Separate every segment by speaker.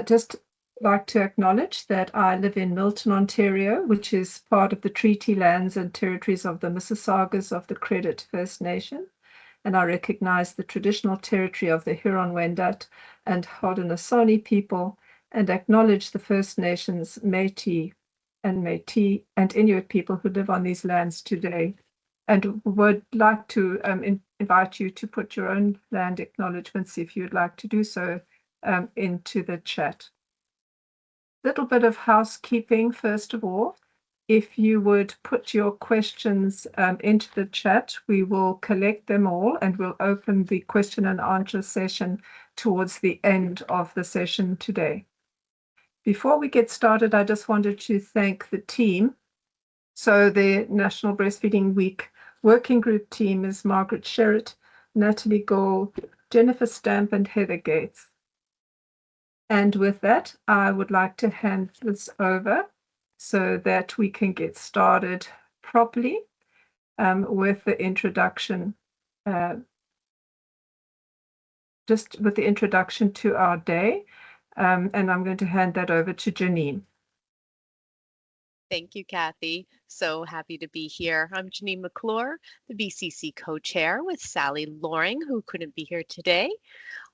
Speaker 1: Just like to acknowledge that I live in Milton, Ontario, which is part of the treaty lands and territories of the Mississaugas of the Credit First Nation, and I recognize the traditional territory of the Huron-Wendat and Haudenosaunee people, and acknowledge the First Nations, Métis and Inuit people who live on these lands today, and would like to invite you to put your own land acknowledgements, if you'd like to do so, into the chat. Little bit of housekeeping, first of all. If you would put your questions into the chat, we will collect them all and we'll open the question and answer session towards the end of the session today. Before we get started, I just wanted to thank the team. So the National Breastfeeding Week working group team is Margaret Sherritt, Natalie Gore, Jennifer Stamp, and Heather Gates. And with that, I would like to hand this over so that we can get started properly with the introduction, just with the introduction to our day. And I'm going to hand that over to Janine.
Speaker 2: Thank you, Kathy. So happy to be here. I'm Janine McClure, the BCC co-chair with Sally Loring, who couldn't be here today.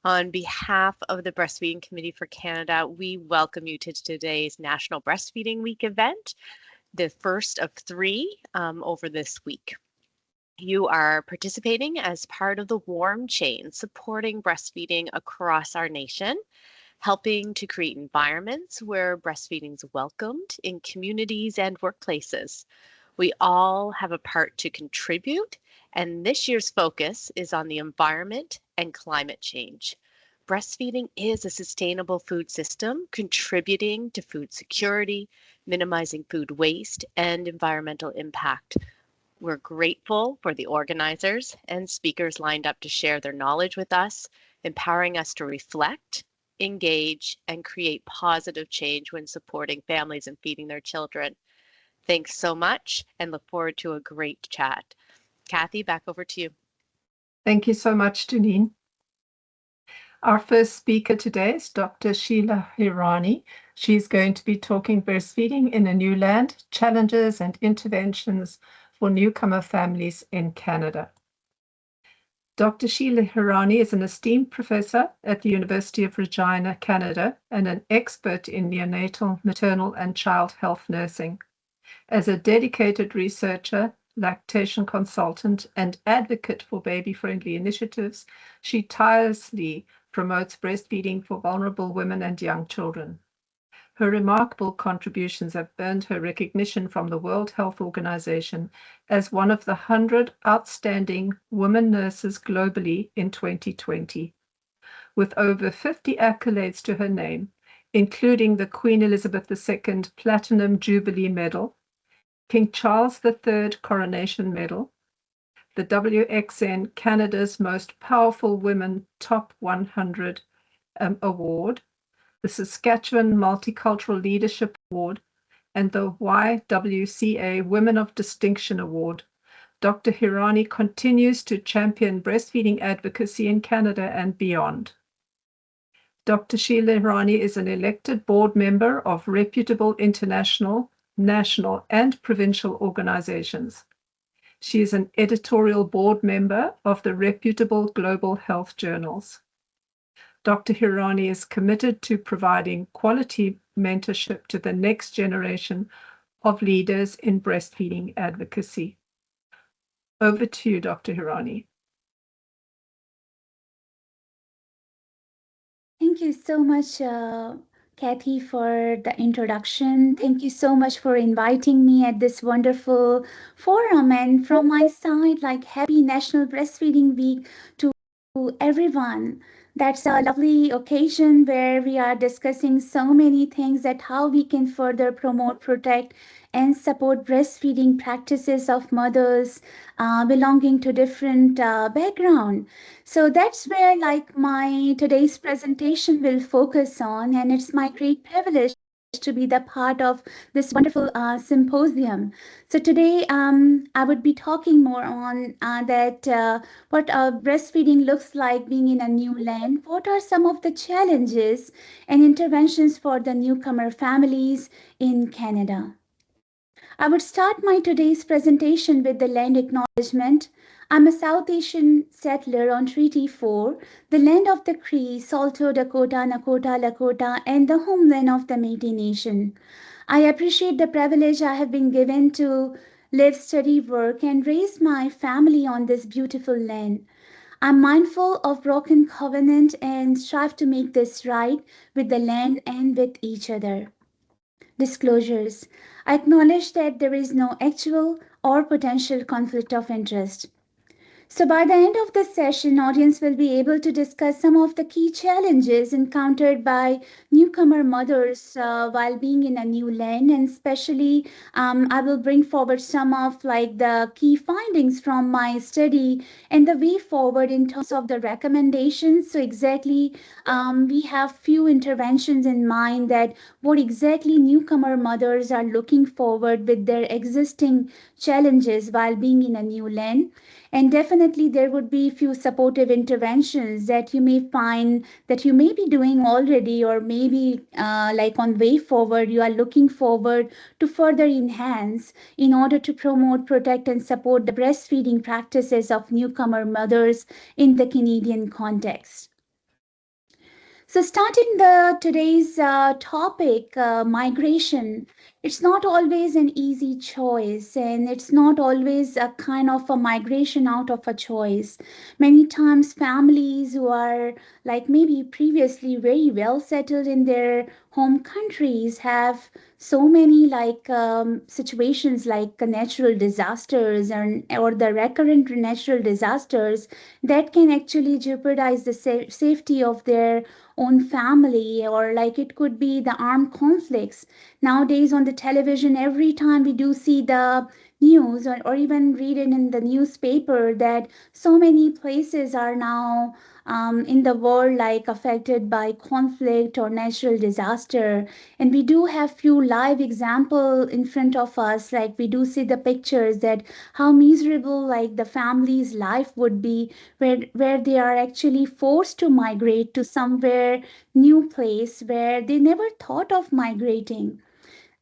Speaker 2: On behalf of the Breastfeeding Committee for Canada, we welcome you to today's National Breastfeeding Week event, the first of 3 over this week. You are participating as part of the warm chain supporting breastfeeding across our nation, helping to create environments where breastfeeding is welcomed in communities and workplaces. We all have a part to contribute, and this year's focus is on the environment and climate change. Breastfeeding is a sustainable food system contributing to food security, minimizing food waste, and environmental impact. We're grateful for the organizers and speakers lined up to share their knowledge with us, empowering us to reflect, engage, and create positive change when supporting families and feeding their children. Thanks so much and look forward to a great chat. Kathy, back over to you.
Speaker 1: Thank you so much, Janine. Our first speaker today is Dr. Shela Hirani. She's going to be talking breastfeeding in a new land, challenges and interventions for newcomer families in Canada. Dr. Shela Hirani is an esteemed professor at the University of Regina, Canada, and an expert in neonatal, maternal, and child health nursing. As a dedicated researcher, lactation consultant, and advocate for baby-friendly initiatives, she tirelessly promotes breastfeeding for vulnerable women and young children. Her remarkable contributions have earned her recognition from the World Health Organization as one of the 100 outstanding women nurses globally in 2020, with over 50 accolades to her name, including the Queen Elizabeth II Platinum Jubilee Medal, King Charles III Coronation Medal, the WXN Canada's Most Powerful Women Top 100 Award, the Saskatchewan Multicultural Leadership Award, and the YWCA Women of Distinction Award. Dr. Hirani continues to champion breastfeeding advocacy in Canada and beyond. Dr. Shela Hirani is an elected board member of reputable international, national, and provincial organizations. She is an editorial board member of the reputable global health journals. Dr. Hirani is committed to providing quality mentorship to the next generation of leaders in breastfeeding advocacy. Over to you, Dr. Hirani.
Speaker 3: Thank you so much, Kathy, for the introduction. Thank you so much for inviting me at this wonderful forum. And from my side, like happy National Breastfeeding Week to everyone. That's a lovely occasion where we are discussing so many things that how we can further promote, protect, and support breastfeeding practices of mothers belonging to different background. So that's where like my today's presentation will focus on, and it's my great privilege to be the part of this wonderful symposium. So today I would be talking more on that what breastfeeding looks like being in a new land. What are some of the challenges and interventions for the newcomer families in Canada? I would start my today's presentation with the land acknowledgement. I'm a South Asian settler on Treaty 4, the land of the Cree, Saulteaux, Dakota, Nakota, Lakota, and the homeland of the Métis Nation. I appreciate the privilege I have been given to live, study, work, and raise my family on this beautiful land. I'm mindful of broken covenant and strive to make this right with the land and with each other. Disclosures. I acknowledge that there is no actual or potential conflict of interest. So by the end of this session, audience will be able to discuss some of the key challenges encountered by newcomer mothers while being in a new land, and especially I will bring forward some of like the key findings from my study and the way forward in terms of the recommendations. So exactly we have few interventions in mind that what exactly newcomer mothers are looking forward with their existing challenges while being in a new land. And definitely there would be few supportive interventions that you may find that you may be doing already, or maybe like on way forward you are looking forward to further enhance in order to promote, protect, and support the breastfeeding practices of newcomer mothers in the Canadian context. So starting the today's topic, migration, it's not always an easy choice, and it's not always a kind of a migration out of a choice. Many times families who are like maybe previously very well settled in their home countries have so many like situations like natural disasters or the recurrent natural disasters that can actually jeopardize the safety of their own family, or like it could be the armed conflicts. Nowadays on the television, every time we do see the news, or even read it in the newspaper, that so many places are now in the world like affected by conflict or natural disaster. And we do have few live example in front of us, like we do see the pictures that how miserable like the family's life would be, where they are actually forced to migrate to somewhere new place where they never thought of migrating.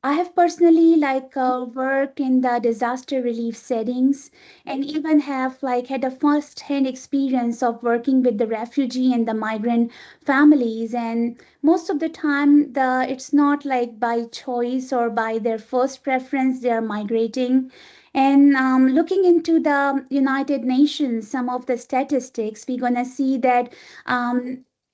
Speaker 3: I have personally like worked in the disaster relief settings, and even have like had a first hand experience of working with the refugee and the migrant families. And most of the time it's not like by choice or by their first preference they are migrating. And looking into the United Nations, some of the statistics, we're gonna see that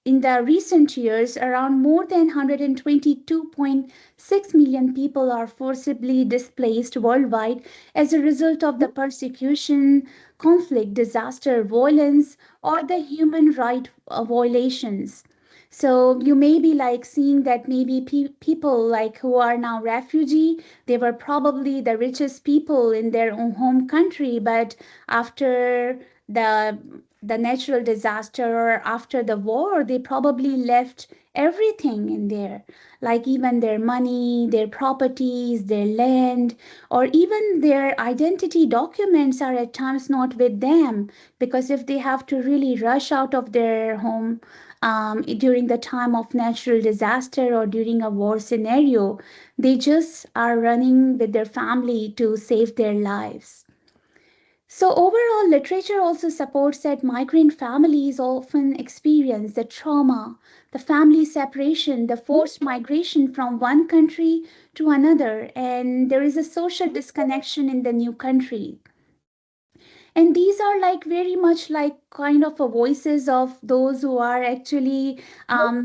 Speaker 3: in the recent years, around more than 122.6 million people are forcibly displaced worldwide as a result of the persecution, conflict, disaster, violence, or the human right violations. So you may be like seeing that maybe people like who are now refugee, they were probably the richest people in their own home country, but after the the natural disaster or after the war, they probably left everything in there, like even their money, their properties, their land, or even their identity documents are at times not with them, because if they have to really rush out of their home during the time of natural disaster or during a war scenario, they just are running with their family to save their lives. So, overall, literature also supports that migrant families often experience the trauma, the family separation, the forced migration from one country to another, and there is a social disconnection in the new country. And these are like very much like kind of a voices of those who are actually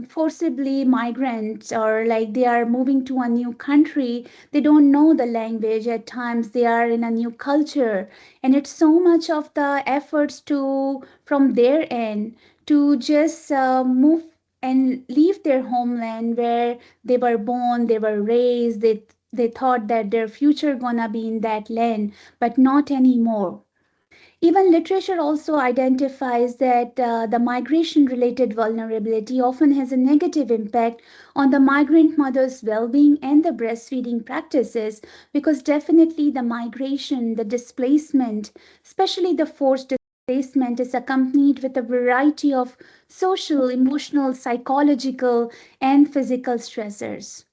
Speaker 3: forcibly migrants, or like they are moving to a new country. They don't know the language, at times they are in a new culture, and it's so much of the efforts to from their end to just move and leave their homeland where they were born, they were raised, they thought that their future gonna be in that land, but not anymore. Even literature also identifies that the migration related vulnerability often has a negative impact on the migrant mother's well being and the breastfeeding practices, because definitely the migration, the displacement, especially the forced displacement, is accompanied with a variety of social, emotional, psychological, and physical stressors.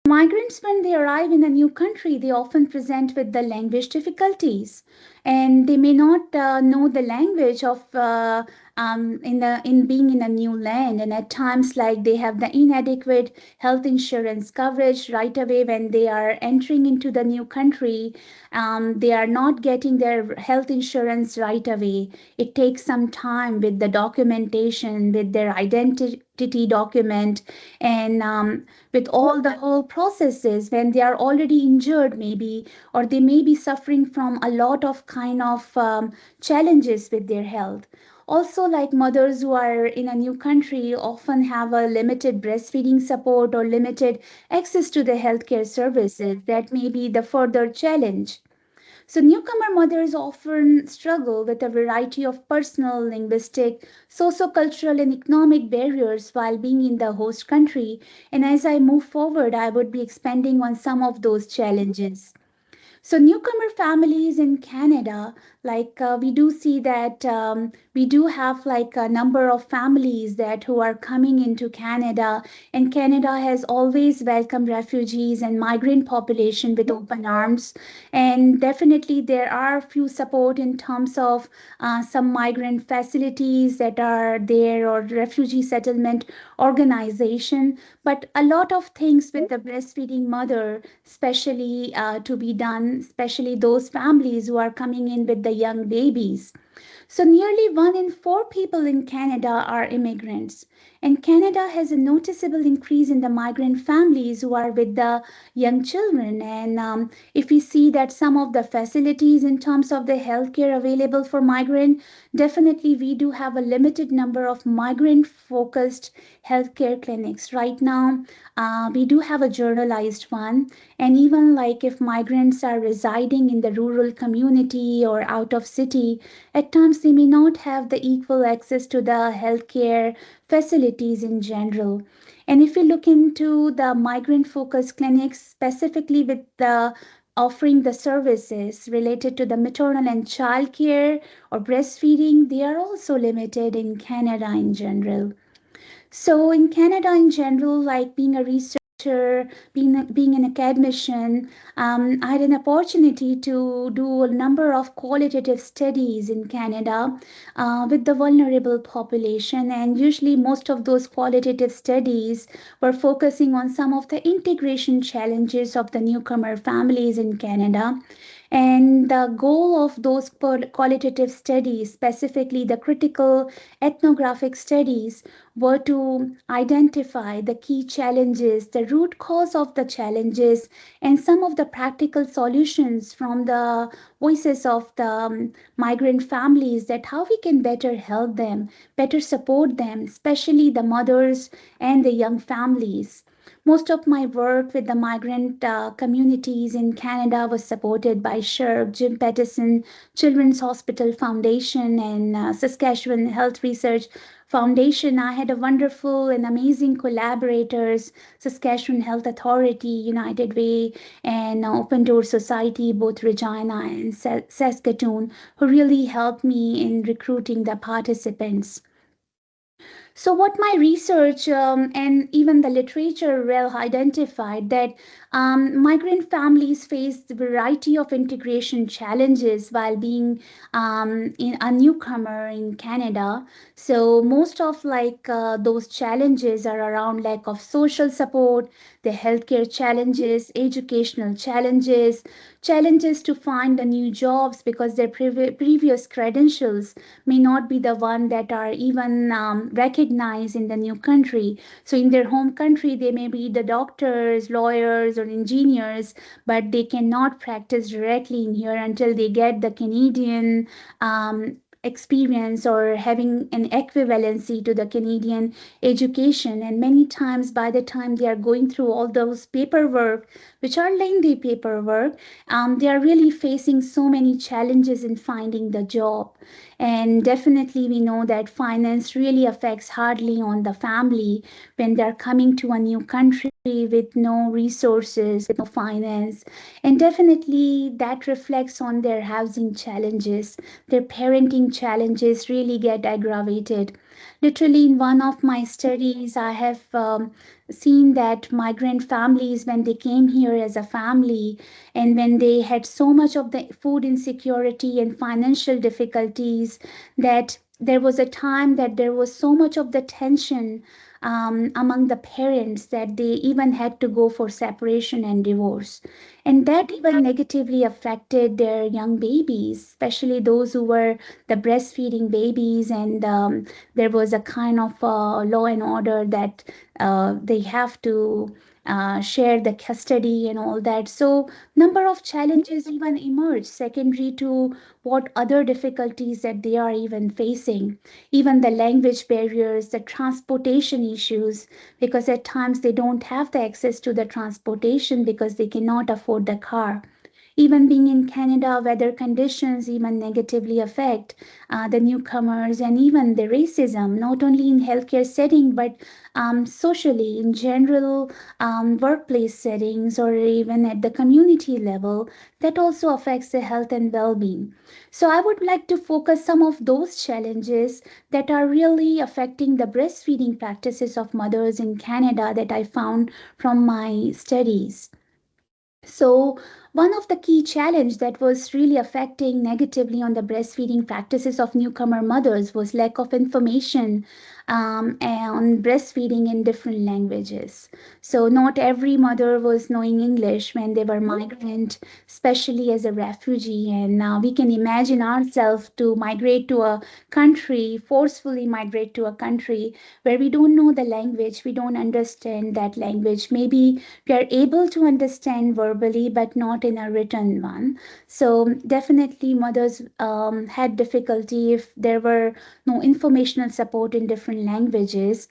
Speaker 3: Migrants, when they arrive in a new country, they often present with the language difficulties, and they may not know the language of in being in a new land, and at times, like they have the inadequate health insurance coverage right away when they are entering into the new country. They are not getting their health insurance right away. It takes some time with the documentation, with their identity document, and with all the whole processes when they are already injured maybe, or they may be suffering from a lot of kind of challenges with their health. Also, like mothers who are in a new country often have a limited breastfeeding support or limited access to the healthcare services. That may be the further challenge. So, newcomer mothers often struggle with a variety of personal, linguistic, socio-cultural, and economic barriers while being in the host country. And as I move forward, I would be expanding on some of those challenges. So, newcomer families in Canada, like we do see that we do have like a number of families that who are coming into Canada, and Canada has always welcomed refugees and migrant population with open arms. And definitely, there are few support in terms of some migrant facilities that are there, or refugee settlement organization, but a lot of things with the breastfeeding mother, especially to be done, especially those families who are coming in with the young babies. So, nearly 1 in 4 people in Canada are immigrants. And Canada has a noticeable increase in the migrant families who are with the young children. And if we see that some of the facilities in terms of the healthcare available for migrant, definitely we do have a limited number of migrant focused healthcare clinics. Right now, we do have a journalized one. And even like if migrants are residing in the rural community or out of city, at times they may not have the equal access to the healthcare facilities in general. And if we look into the migrant focused clinics, specifically with the offering the services related to the maternal and child care or breastfeeding, they are also limited in Canada in general. So in Canada in general, like being a researcher, being an academician, I had an opportunity to do a number of qualitative studies in Canada with the vulnerable population. And usually most of those qualitative studies were focusing on some of the integration challenges of the newcomer families in Canada. And the goal of those qualitative studies, specifically the critical ethnographic studies, were to identify the key challenges, the root cause of the challenges, and some of the practical solutions from the voices of the migrant families, that how we can better help them, better support them, especially the mothers and the young families. Most of my work with the migrant communities in Canada was supported by SHERC, Jim Peterson Children's Hospital Foundation, and Saskatchewan Health Research Foundation. I had a wonderful and amazing collaborators, Saskatchewan Health Authority, United Way, and Open Door Society, both Regina and Saskatoon, who really helped me in recruiting the participants. So, what my research and even the literature well identified that migrant families face a variety of integration challenges while being in a newcomer in Canada. So, most of like those challenges are around lack of social support, the healthcare challenges, educational challenges, challenges to find the new jobs because their previous credentials may not be the one that are even recognized in the new country. So in their home country, they may be the doctors, lawyers, or engineers, but they cannot practice directly in here until they get the Canadian experience or having an equivalency to the Canadian education. And many times, by the time they are going through all those paperwork, which are lengthy paperwork, they are really facing so many challenges in finding the job. And definitely, we know that finance really affects hardly on the family when they're coming to a new country with no resources, with no finance. And definitely, that reflects on their housing challenges. Their parenting challenges really get aggravated. Literally, in one of my studies, I have seen that migrant families, when they came here as a family, and when they had so much of the food insecurity and financial difficulties, that there was a time that there was so much of the tension among the parents that they even had to go for separation and divorce. And that even negatively affected their young babies, especially those who were the breastfeeding babies. And there was a kind of law and order that they have to share the custody and all that. So number of challenges even emerge secondary to what other difficulties that they are even facing, even the language barriers, the transportation issues, because at times they don't have the access to the transportation because they cannot afford the car. Even being in Canada, weather conditions even negatively affect the newcomers, and even the racism, not only in healthcare setting, but socially in general, workplace settings, or even at the community level, that also affects the health and well-being. So I would like to focus some of those challenges that are really affecting the breastfeeding practices of mothers in Canada that I found from my studies. So one of the key challenge that was really affecting negatively on the breastfeeding practices of newcomer mothers was lack of information on breastfeeding in different languages. So not every mother was knowing English when they were migrant, especially as a refugee. And now we can imagine ourselves to migrate to a country, forcefully migrate to a country where we don't know the language, we don't understand that language. Maybe we are able to understand verbally, but not in a written one. So definitely mothers had difficulty if there were no informational support in different languages.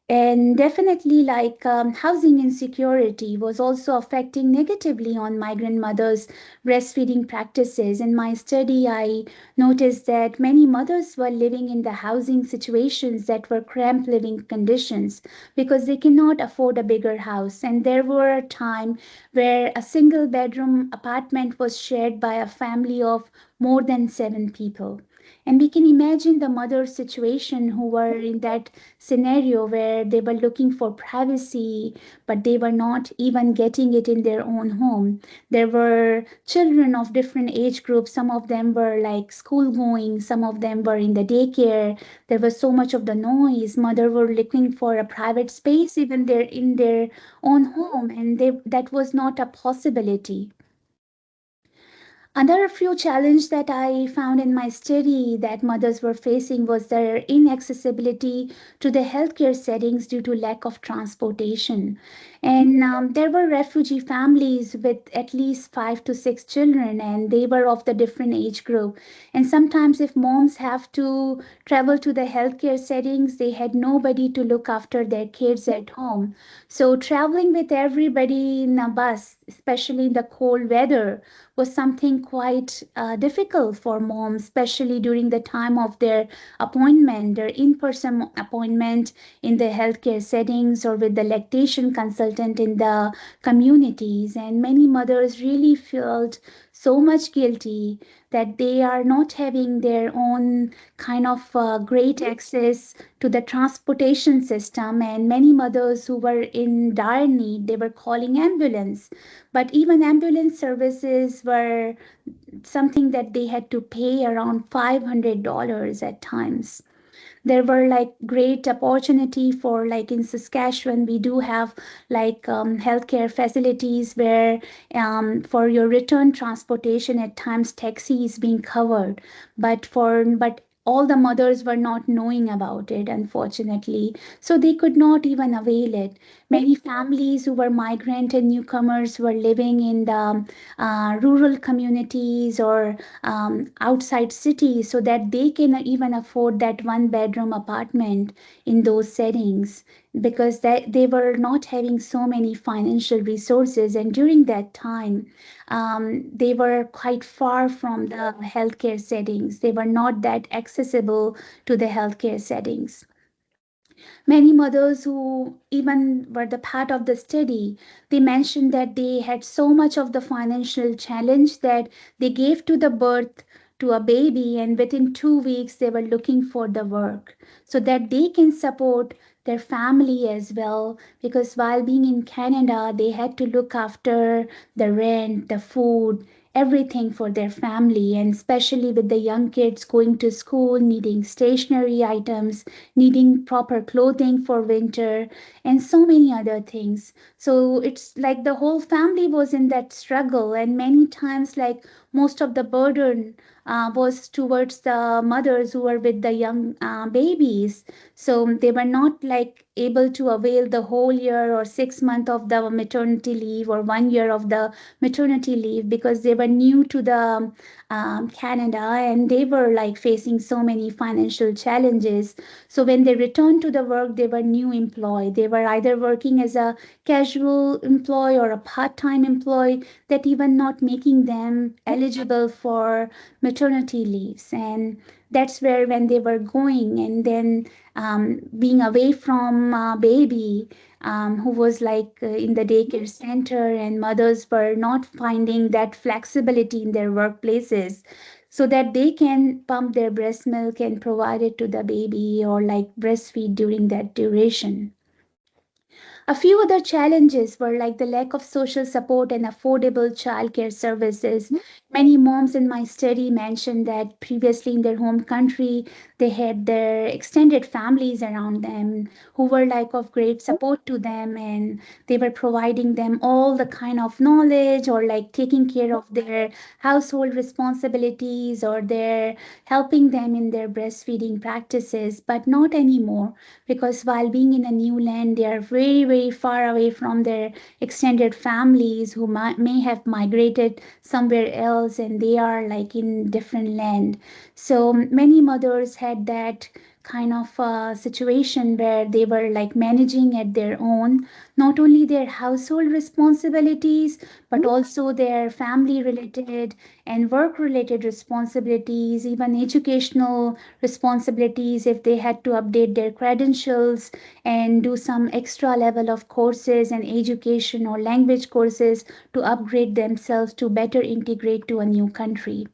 Speaker 3: And definitely, like housing insecurity was also affecting negatively on migrant mothers' breastfeeding practices. In my study, I noticed that many mothers were living in the housing situations that were cramped living conditions because they cannot afford a bigger house. And there were a time where a single bedroom apartment was shared by a family of more than 7 people. And we can imagine the mother's situation who were in that scenario where they were looking for privacy, but they were not even getting it in their own home. There were children of different age groups. Some of them were like school going, some of them were in the daycare. There was so much of the noise. Mother were looking for a private space even there in their own home, and that was not a possibility. Another few challenge that I found in my study that mothers were facing was their inaccessibility to the healthcare settings due to lack of transportation. And there were refugee families with at least 5 to 6 children, and they were of the different age group. And sometimes, if moms have to travel to the healthcare settings, they had nobody to look after their kids at home. So, traveling with everybody in a bus, especially in the cold weather, was something quite difficult for moms, especially during the time of their appointment, their in person appointment in the healthcare settings or with the lactation consultant in the communities. And many mothers really felt so much guilty that they are not having their own kind of great access to the transportation system. And many mothers who were in dire need, they were calling ambulance, but even ambulance services were something that they had to pay around $500 at times. There were like great opportunity for, like in Saskatchewan we do have like healthcare facilities where for your return transportation at times taxi is being covered, but all the mothers were not knowing about it, unfortunately. So they could not even avail it. Many families who were migrant and newcomers were living in the rural communities or outside cities so that they can even afford that one bedroom apartment in those settings, because they were not having so many financial resources. And during that time, they were quite far from the healthcare settings. They were not that accessible to the healthcare settings. Many mothers who even were the part of the study, they mentioned that they had so much of the financial challenge that they gave to the birth to a baby, and within 2 weeks they were looking for the work so that they can support their family as well, because while being in Canada they had to look after the rent, the food, everything for their family, and especially with the young kids going to school, needing stationery items, needing proper clothing for winter, and so many other things. So it's like the whole family was in that struggle, and many times, like, most of the burden was towards the mothers who were with the young babies. So they were not like able to avail the whole year or 6 months of the maternity leave or 1 year of the maternity leave, because they were new to the Canada, and they were like facing so many financial challenges. So when they returned to the work, they were new employee. They were either working as a casual employee or a part-time employee, that even not making them eligible for maternity leaves. And that's where when they were going, and then being away from baby, who was like in the daycare center, and mothers were not finding that flexibility in their workplaces so that they can pump their breast milk and provide it to the baby or like breastfeed during that duration. A few other challenges were like the lack of social support and affordable childcare services. Many moms in my study mentioned that previously in their home country, they had their extended families around them who were like of great support to them, and they were providing them all the kind of knowledge or like taking care of their household responsibilities, or their helping them in their breastfeeding practices. But not anymore, because while being in a new land, they are very, very far away from their extended families who may have migrated somewhere else, and they are like in different land. So many mothers had that kind of situation where they were like managing at their own, not only their household responsibilities, but also their family related and work related responsibilities, even educational responsibilities if they had to update their credentials and do some extra level of courses and education or language courses to upgrade themselves to better integrate to a new country.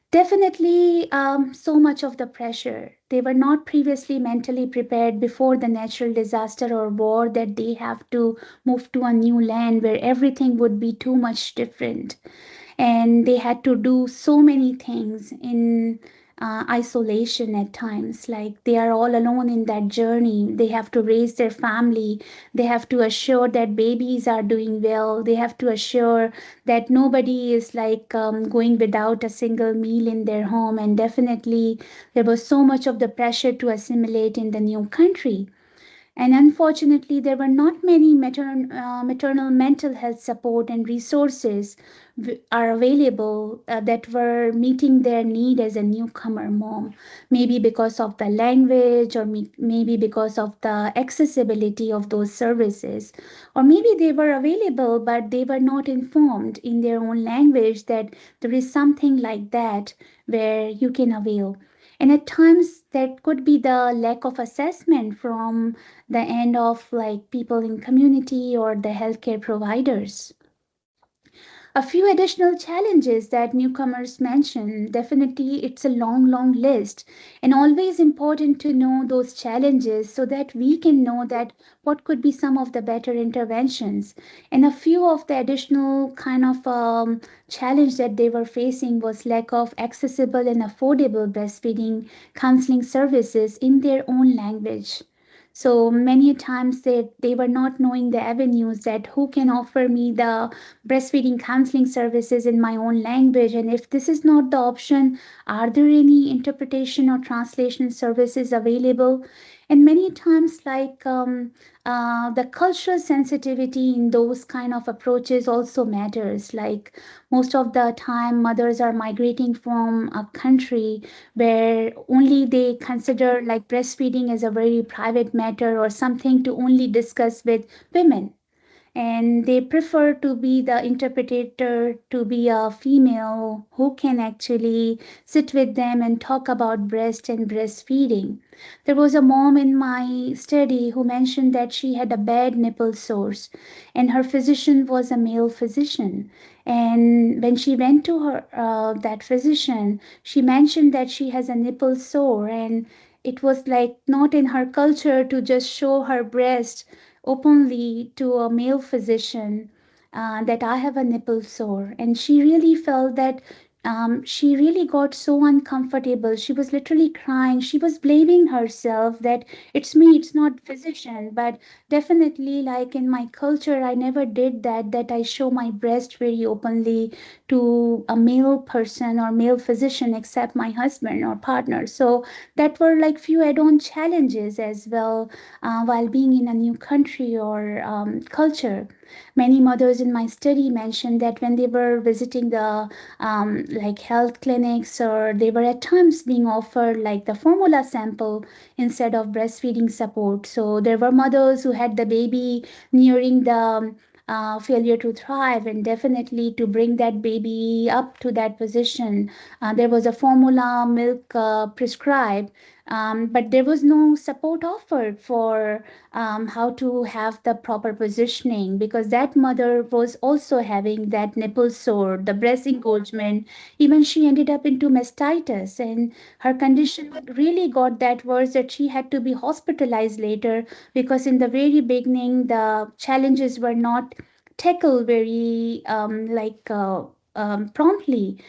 Speaker 3: Definitely, so much of the pressure. They were not previously mentally prepared before the natural disaster or war that they have to move to a new land where everything would be too much different, and they had to do so many things in isolation at times. Like, they are all alone in that journey. They have to raise their family, they have to assure that babies are doing well, they have to assure that nobody is like going without a single meal in their home. And definitely there was so much of the pressure to assimilate in the new country. And unfortunately, there were not many maternal mental health support and resources are available that were meeting their need as a newcomer mom. Maybe because of the language, or maybe because of the accessibility of those services. Or maybe they were available, but they were not informed in their own language that there is something like that where you can avail. And at times that could be the lack of assessment from the end of like people in community or the healthcare providers. A few additional challenges that newcomers mention, definitely it's a long, long list, and always important to know those challenges so that we can know that what could be some of the better interventions. And a few of the additional kind of challenge that they were facing was lack of accessible and affordable breastfeeding counseling services in their own language. So many times they were not knowing the avenues that who can offer me the breastfeeding counseling services in my own language. And if this is not the option, are there any interpretation or translation services available? And many times, the cultural sensitivity in those kind of approaches also matters. Like most of the time, mothers are migrating from a country where only they consider like breastfeeding as a very private matter or something to only discuss with women, and they prefer to be the interpreter, to be a female who can actually sit with them and talk about breast and breastfeeding. There was a mom in my study who mentioned that she had a bad nipple sores, and her physician was a male physician. And when she went to her that physician, she mentioned that she has a nipple sore, and it was like not in her culture to just show her breast openly to a male physician, that I have a nipple sore. And she really felt that she really got so uncomfortable. She was literally crying. She was blaming herself that it's me, it's not physician. But definitely, like in my culture, I never did that, that I show my breast very openly to a male person or male physician except my husband or partner. So that were like few add-on challenges as well while being in a new country or culture. Many mothers in my study mentioned that when they were visiting the like health clinics, or they were at times being offered like the formula sample instead of breastfeeding support. So there were mothers who had the baby nearing the failure to thrive, and definitely to bring that baby up to that position, there was a formula milk prescribed, but there was no support offered for how to have the proper positioning, because that mother was also having that nipple sore, the breast engorgement. Even she ended up into mastitis, and her condition really got that worse that she had to be hospitalized later, because in the very beginning the challenges were not tackled very promptly.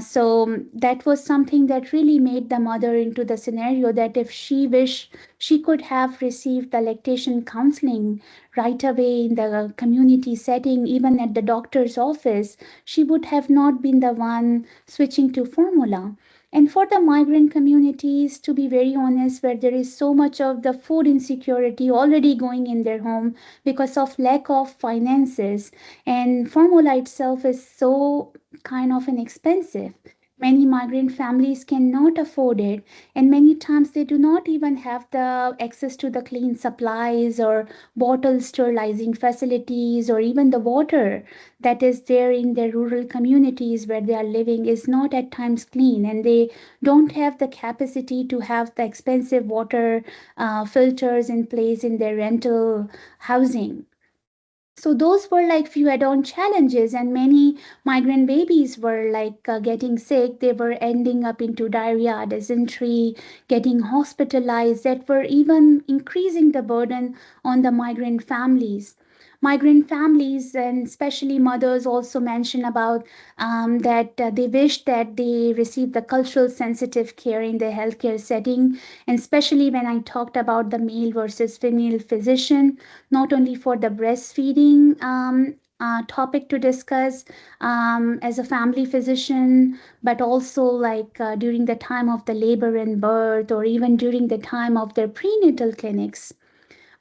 Speaker 3: So that was something that really made the mother into the scenario that if she wished, she could have received the lactation counseling right away in the community setting, even at the doctor's office. She would have not been the one switching to formula. And for the migrant communities, to be very honest, where there is so much of the food insecurity already going in their home because of lack of finances, and formula itself is so kind of inexpensive. Many migrant families cannot afford it, and many times they do not even have the access to the clean supplies or bottle sterilizing facilities, or even the water that is there in their rural communities where they are living is not at times clean, and they don't have the capacity to have the expensive water filters in place in their rental housing. So those were like few add-on challenges, and many migrant babies were like getting sick. They were ending up into diarrhea, dysentery, getting hospitalized, that were even increasing the burden on the migrant families. Migrant families, and especially mothers, also mention about that they wish that they received the cultural sensitive care in the healthcare setting, and especially when I talked about the male versus female physician, not only for the breastfeeding topic to discuss as a family physician, but also like during the time of the labor and birth, or even during the time of their prenatal clinics.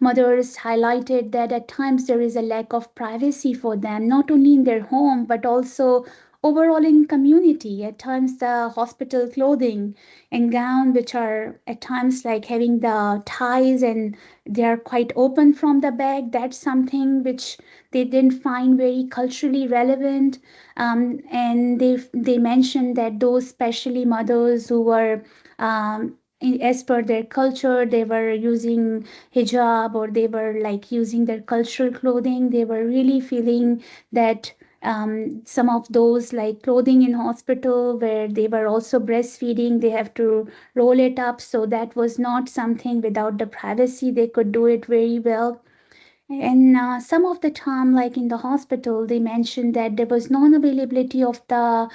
Speaker 3: Mothers highlighted that at times there is a lack of privacy for them, not only in their home, but also overall in community. At times, the hospital clothing and gown, which are at times like having the ties and they are quite open from the back, that's something which they didn't find very culturally relevant. And they mentioned that those especially mothers who were as per their culture, they were using hijab, or they were like using their cultural clothing, they were really feeling that some of those like clothing in hospital where they were also breastfeeding, they have to roll it up, so that was not something without the privacy they could do it very well. And some of the time, like in the hospital, they mentioned that there was non-availability of the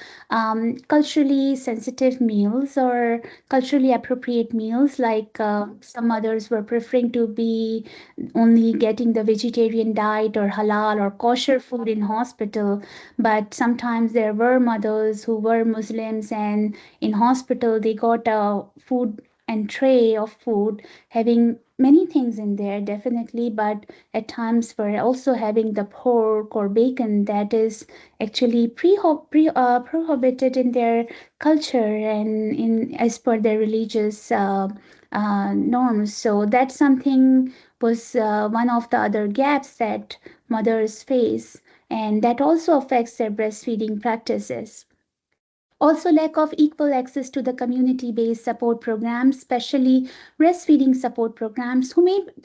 Speaker 3: culturally sensitive meals or culturally appropriate meals. Like some mothers were preferring to be only getting the vegetarian diet or halal or kosher food in hospital. But sometimes there were mothers who were Muslims, and in hospital they got a food and tray of food having many things in there, definitely, but at times we're also having the pork or bacon that is actually prohibited in their culture and in as per their religious norms. So that's something was one of the other gaps that mothers face, and that also affects their breastfeeding practices. Also, lack of equal access to the community-based support programs, especially breastfeeding support programs,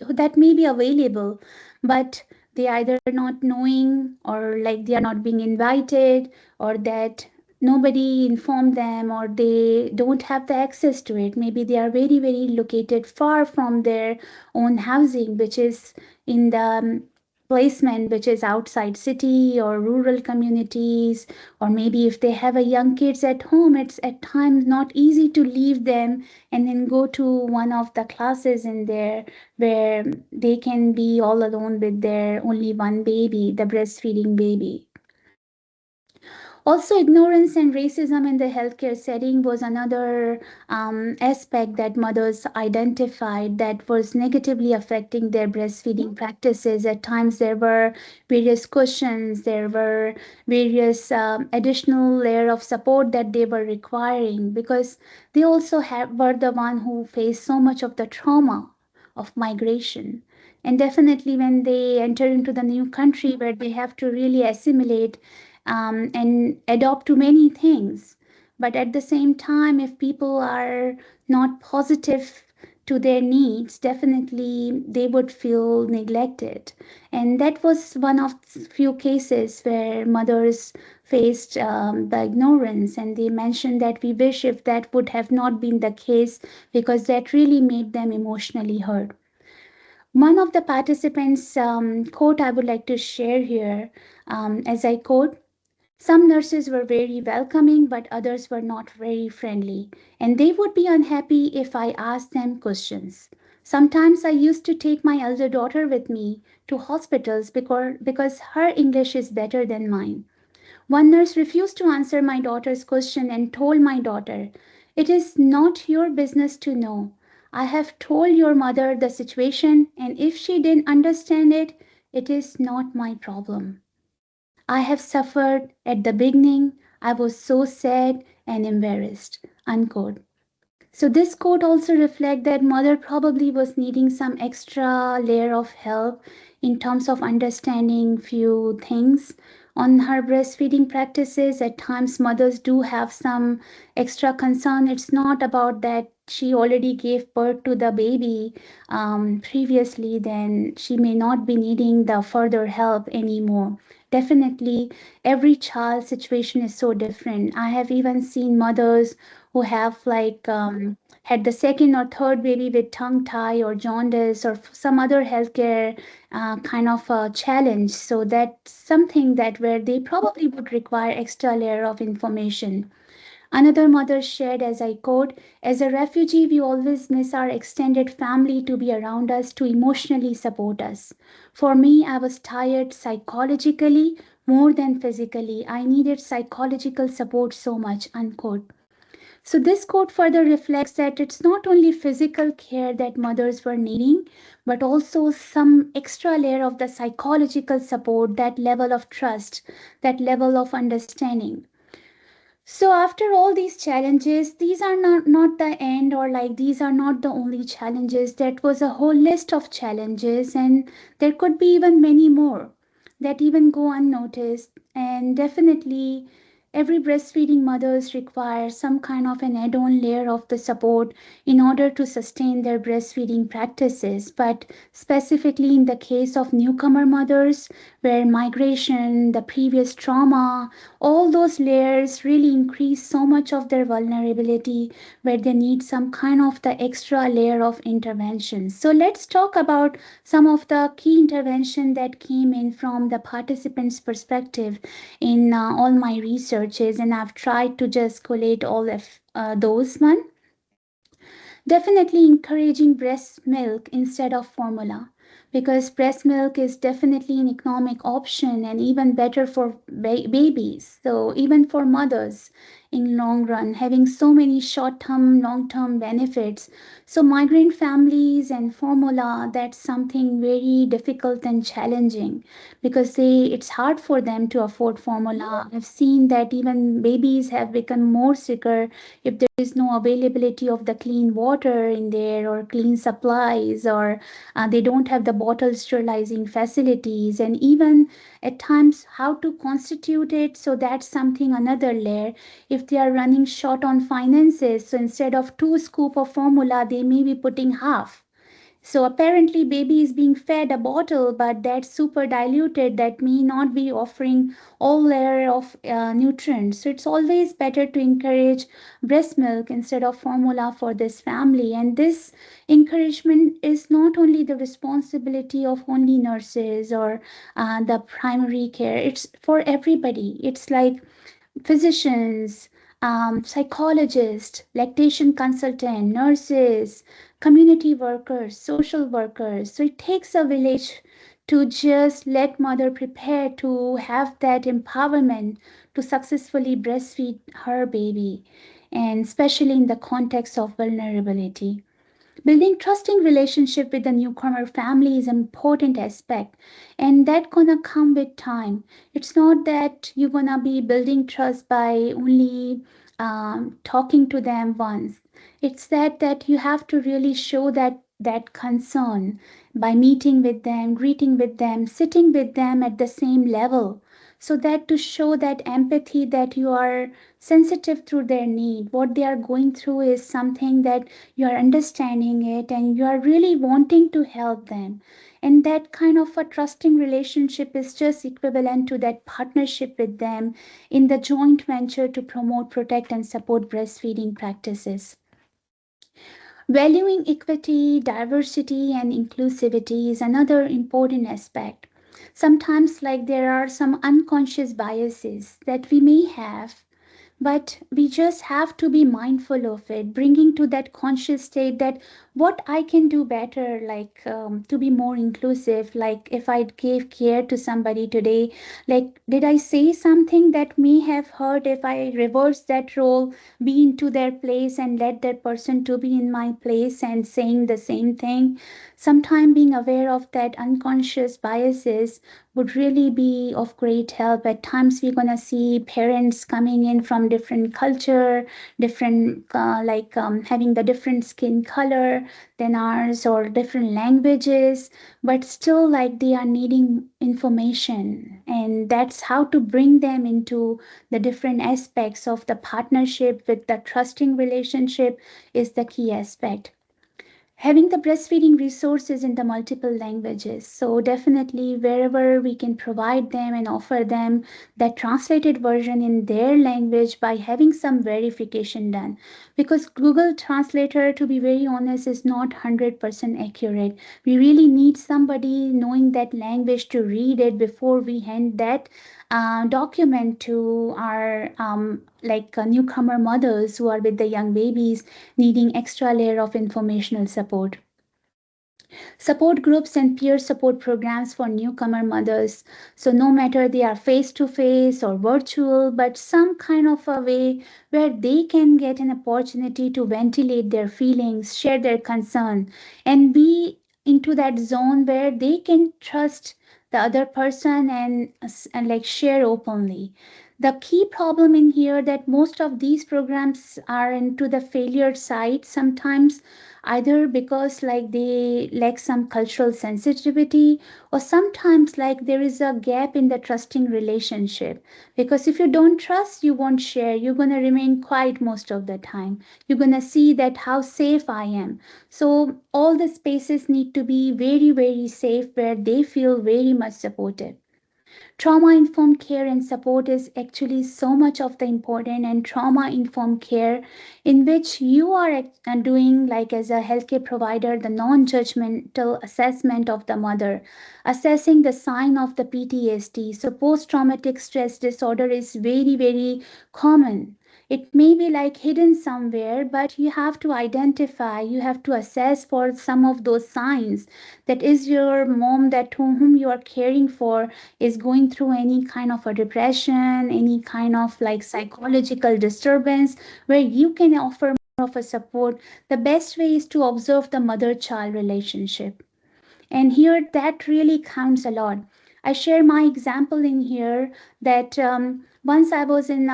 Speaker 3: that may be available, but they either not knowing or like they are not being invited or that nobody informed them or they don't have the access to it. Maybe they are very, very located far from their own housing, which is in the placement which is outside city or rural communities, or maybe if they have a young kids at home, it's at times not easy to leave them and then go to one of the classes in there where they can be all alone with their only one baby, the breastfeeding baby. Also, ignorance and racism in the healthcare setting was another aspect that mothers identified that was negatively affecting their breastfeeding practices. At times, there were various cushions, there were various additional layer of support that they were requiring because they also were the one who faced so much of the trauma of migration. And definitely, when they enter into the new country where they have to really assimilate and adopt to many things. But at the same time, if people are not positive to their needs, definitely they would feel neglected. And that was one of few cases where mothers faced the ignorance, and they mentioned that we wish if that would have not been the case because that really made them emotionally hurt. One of the participants' quote I would like to share here, as I quote, some nurses were very welcoming, but others were not very friendly, and they would be unhappy if I asked them questions. Sometimes I used to take my elder daughter with me to hospitals because her English is better than mine. One nurse refused to answer my daughter's question and told my daughter, "It is not your business to know. I have told your mother the situation, and if she didn't understand it, it is not my problem. I have suffered at the beginning. I was so sad and embarrassed." Unquote. So this quote also reflects that mother probably was needing some extra layer of help in terms of understanding few things on her breastfeeding practices. At times mothers do have some extra concern. It's not about that she already gave birth to the baby previously, then she may not be needing the further help anymore. Definitely, every child situation is so different. I have even seen mothers who have like had the second or third baby with tongue tie or jaundice or some other healthcare kind of a challenge. So that's something that where they probably would require extra layer of information. Another mother shared, as I quote, "As a refugee, we always miss our extended family to be around us to emotionally support us. For me, I was tired psychologically more than physically. I needed psychological support so much." Unquote. So, this quote further reflects that it's not only physical care that mothers were needing, but also some extra layer of the psychological support, that level of trust, that level of understanding. So after all these challenges, these are not the end, or like these are not the only challenges. That was a whole list of challenges, and there could be even many more that even go unnoticed. And definitely Every breastfeeding mothers require some kind of an add-on layer of the support in order to sustain their breastfeeding practices. But specifically in the case of newcomer mothers, where migration, the previous trauma, all those layers really increase so much of their vulnerability, where they need some kind of the extra layer of intervention. So let's talk about some of the key intervention that came in from the participants' perspective in all my researches, and I've tried to just collate all of those one. Definitely encouraging breast milk instead of formula, because breast milk is definitely an economic option and even better for babies, so even for mothers in long run, having so many short term long term benefits. So migrant families and formula, that's something very difficult and challenging, because it's hard for them to afford formula. I've seen that even babies have become more sicker if there is no availability of the clean water in there or clean supplies, or they don't have the bottle sterilizing facilities, and even at times how to constitute it. So that's something another layer. If they are running short on finances, so instead of 2 scoop of formula they may be putting half. So apparently baby is being fed a bottle, but that's super diluted, that may not be offering all layer of nutrients. So it's always better to encourage breast milk instead of formula for this family. And this encouragement is not only the responsibility of only nurses or the primary care, it's for everybody. It's like physicians, psychologists, lactation consultant, nurses, community workers, social workers. So it takes a village to just let mother prepare to have that empowerment to successfully breastfeed her baby, and especially in the context of vulnerability. Building trusting relationship with the newcomer family is an important aspect, and that gonna come with time. It's not that you're gonna be building trust by only talking to them once. It's that you have to really show that concern by meeting with them, greeting with them, sitting with them at the same level, so that to show that empathy, that you are sensitive through their need, what they are going through is something that you are understanding it and you are really wanting to help them. And that kind of a trusting relationship is just equivalent to that partnership with them in the joint venture to promote, protect, and support breastfeeding practices. Valuing equity, diversity, and inclusivity is another important aspect. Sometimes, like, there are some unconscious biases that we may have, but we just have to be mindful of it, bringing to that conscious state that what I can do better, like to be more inclusive. Like if I gave care to somebody today, like did I say something that may have hurt? If I reverse that role, be into their place and let that person to be in my place and saying the same thing. Sometime being aware of that unconscious biases would really be of great help. At times we're gonna see parents coming in from different culture, different having the different skin color than ours, or different languages, but still like they are needing information, and that's how to bring them into the different aspects of the partnership with the trusting relationship is the key aspect. Having the breastfeeding resources in the multiple languages, so definitely wherever we can provide them and offer them that translated version in their language by having some verification done, because Google Translator, to be very honest, is not 100% accurate. We really need somebody knowing that language to read it before we hand that document to our newcomer mothers who are with the young babies needing extra layer of informational support. Support groups and peer support programs for newcomer mothers. So no matter they are face to face or virtual, but some kind of a way where they can get an opportunity to ventilate their feelings, share their concern, and be into that zone where they can trust the other person and like share openly. The key problem in here that most of these programs are into the failure side sometimes, either because like they lack some cultural sensitivity, or sometimes like there is a gap in the trusting relationship, because if you don't trust, you won't share, you're going to remain quiet most of the time, you're going to see that how safe I am. So all the spaces need to be very very safe where they feel very much supported. Trauma informed care and support is actually so much of the important, and trauma informed care in which you are doing like as a healthcare provider the non-judgmental assessment of the mother, assessing the sign of the PTSD. So post traumatic stress disorder is very very common. It may be like hidden somewhere, but you have to identify, you have to assess for some of those signs. That is your mom that whom you are caring for is going through any kind of a depression, any kind of like psychological disturbance, where you can offer more of a support. The best way is to observe the mother child relationship. And here that really counts a lot. I share my example in here that once I was in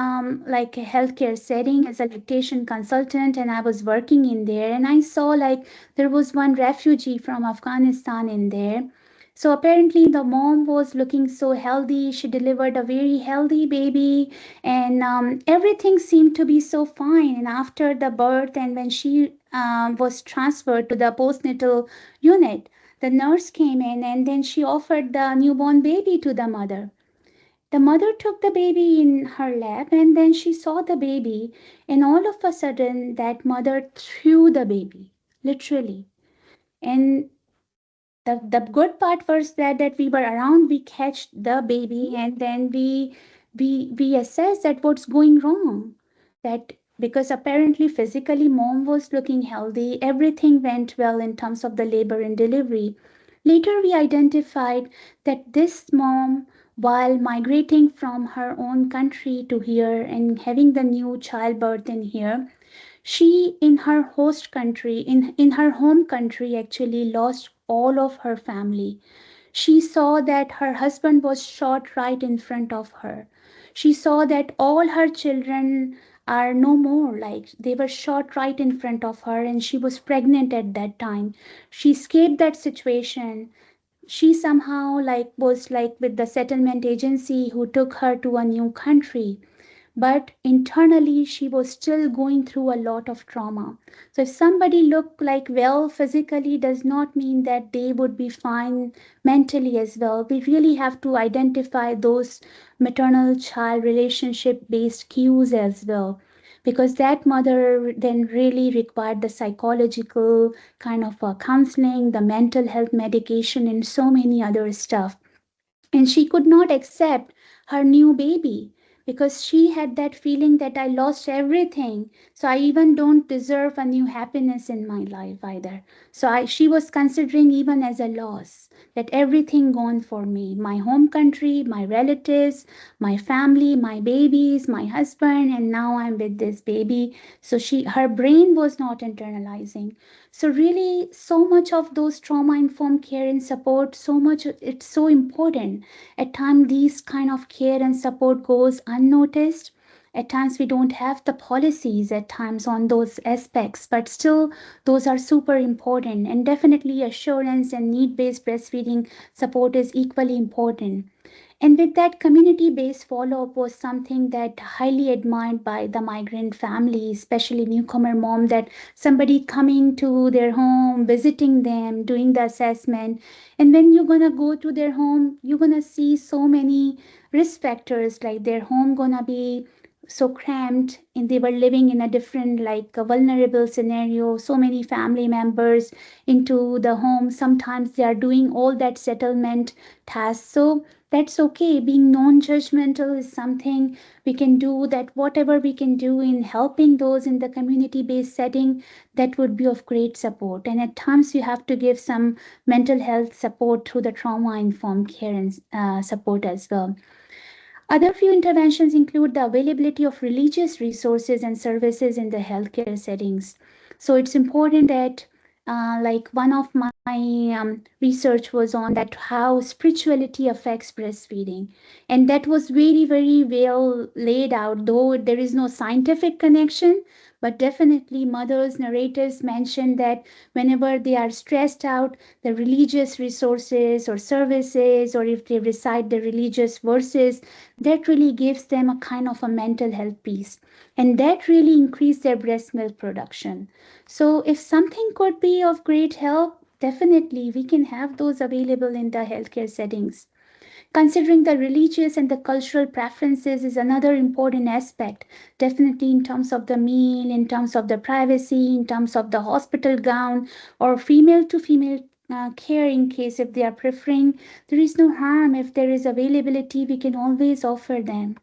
Speaker 3: like a healthcare setting as a lactation consultant, and I was working in there, and I saw like there was one refugee from Afghanistan in there. So apparently the mom was looking so healthy. She delivered a very healthy baby, and everything seemed to be so fine. And after the birth, and when she was transferred to the postnatal unit, the nurse came in and then she offered the newborn baby to the mother. The mother took the baby in her lap and then she saw the baby, and all of a sudden that mother threw the baby, literally. And the good part was that we were around, we catch the baby, and then we assess that what's going wrong. That because apparently physically mom was looking healthy, everything went well in terms of the labor and delivery. Later we identified that this mom, while migrating from her own country to here and having the new childbirth in here, she in her host country, in her home country, actually lost all of her family. She saw that her husband was shot right in front of her. She saw that all her children are no more, like they were shot right in front of her, and she was pregnant at that time. She escaped that situation. She somehow like was like with the settlement agency who took her to a new country, but internally she was still going through a lot of trauma. So if somebody look like well physically does not mean that they would be fine mentally as well. We really have to identify those maternal child relationship based cues as well, because that mother then really required the psychological kind of counseling, the mental health medication, and so many other stuff. And she could not accept her new baby because she had that feeling that I lost everything. So I even don't deserve a new happiness in my life either. So she was considering even as a loss that everything gone for me, my home country, my relatives, my family, my babies, my husband, and now I'm with this baby. So her brain was not internalizing. So really so much of those trauma informed care and support, so much it's so important. At times these kind of care and support goes unnoticed. At times we don't have the policies at times on those aspects, but still those are super important. And definitely assurance and need based breastfeeding support is equally important. And with that, community based follow up was something that highly admired by the migrant family, especially newcomer mom, that somebody coming to their home, visiting them, doing the assessment. And when you're gonna go to their home, you're gonna see so many risk factors, like their home gonna be so cramped and they were living in a different like a vulnerable scenario, so many family members into the home, sometimes they are doing all that settlement tasks. So that's okay. Being non-judgmental is something we can do, that whatever we can do in helping those in the community-based setting, that would be of great support. And at times you have to give some mental health support through the trauma-informed care and support as well. Other few interventions include the availability of religious resources and services in the healthcare settings. So it's important that like one of my research was on that how spirituality affects breastfeeding, and that was very very well laid out, though there is no scientific connection. But definitely mothers narrators mentioned that whenever they are stressed out, the religious resources or services, or if they recite the religious verses, that really gives them a kind of a mental health peace, and that really increase their breast milk production. So if something could be of great help, definitely we can have those available in the healthcare settings. Considering the religious and the cultural preferences is another important aspect, definitely in terms of the meal, in terms of the privacy, in terms of the hospital gown, or female to female care in case if they are preferring. There is no harm if there is availability, we can always offer them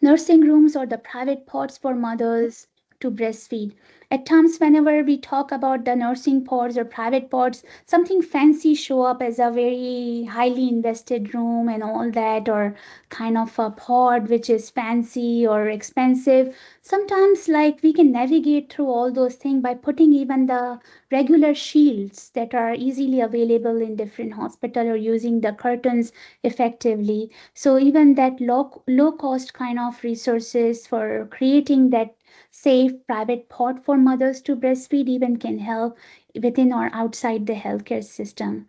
Speaker 3: nursing rooms or the private pods for mothers to breastfeed. At times, whenever we talk about the nursing pods or private pods, something fancy show up as a very highly invested room and all that, or kind of a pod which is fancy or expensive. Sometimes, like we can navigate through all those things by putting even the regular shields that are easily available in different hospital, or using the curtains effectively. So even that low cost kind of resources for creating that safe private pod for mothers to breastfeed even can help within or outside the healthcare system.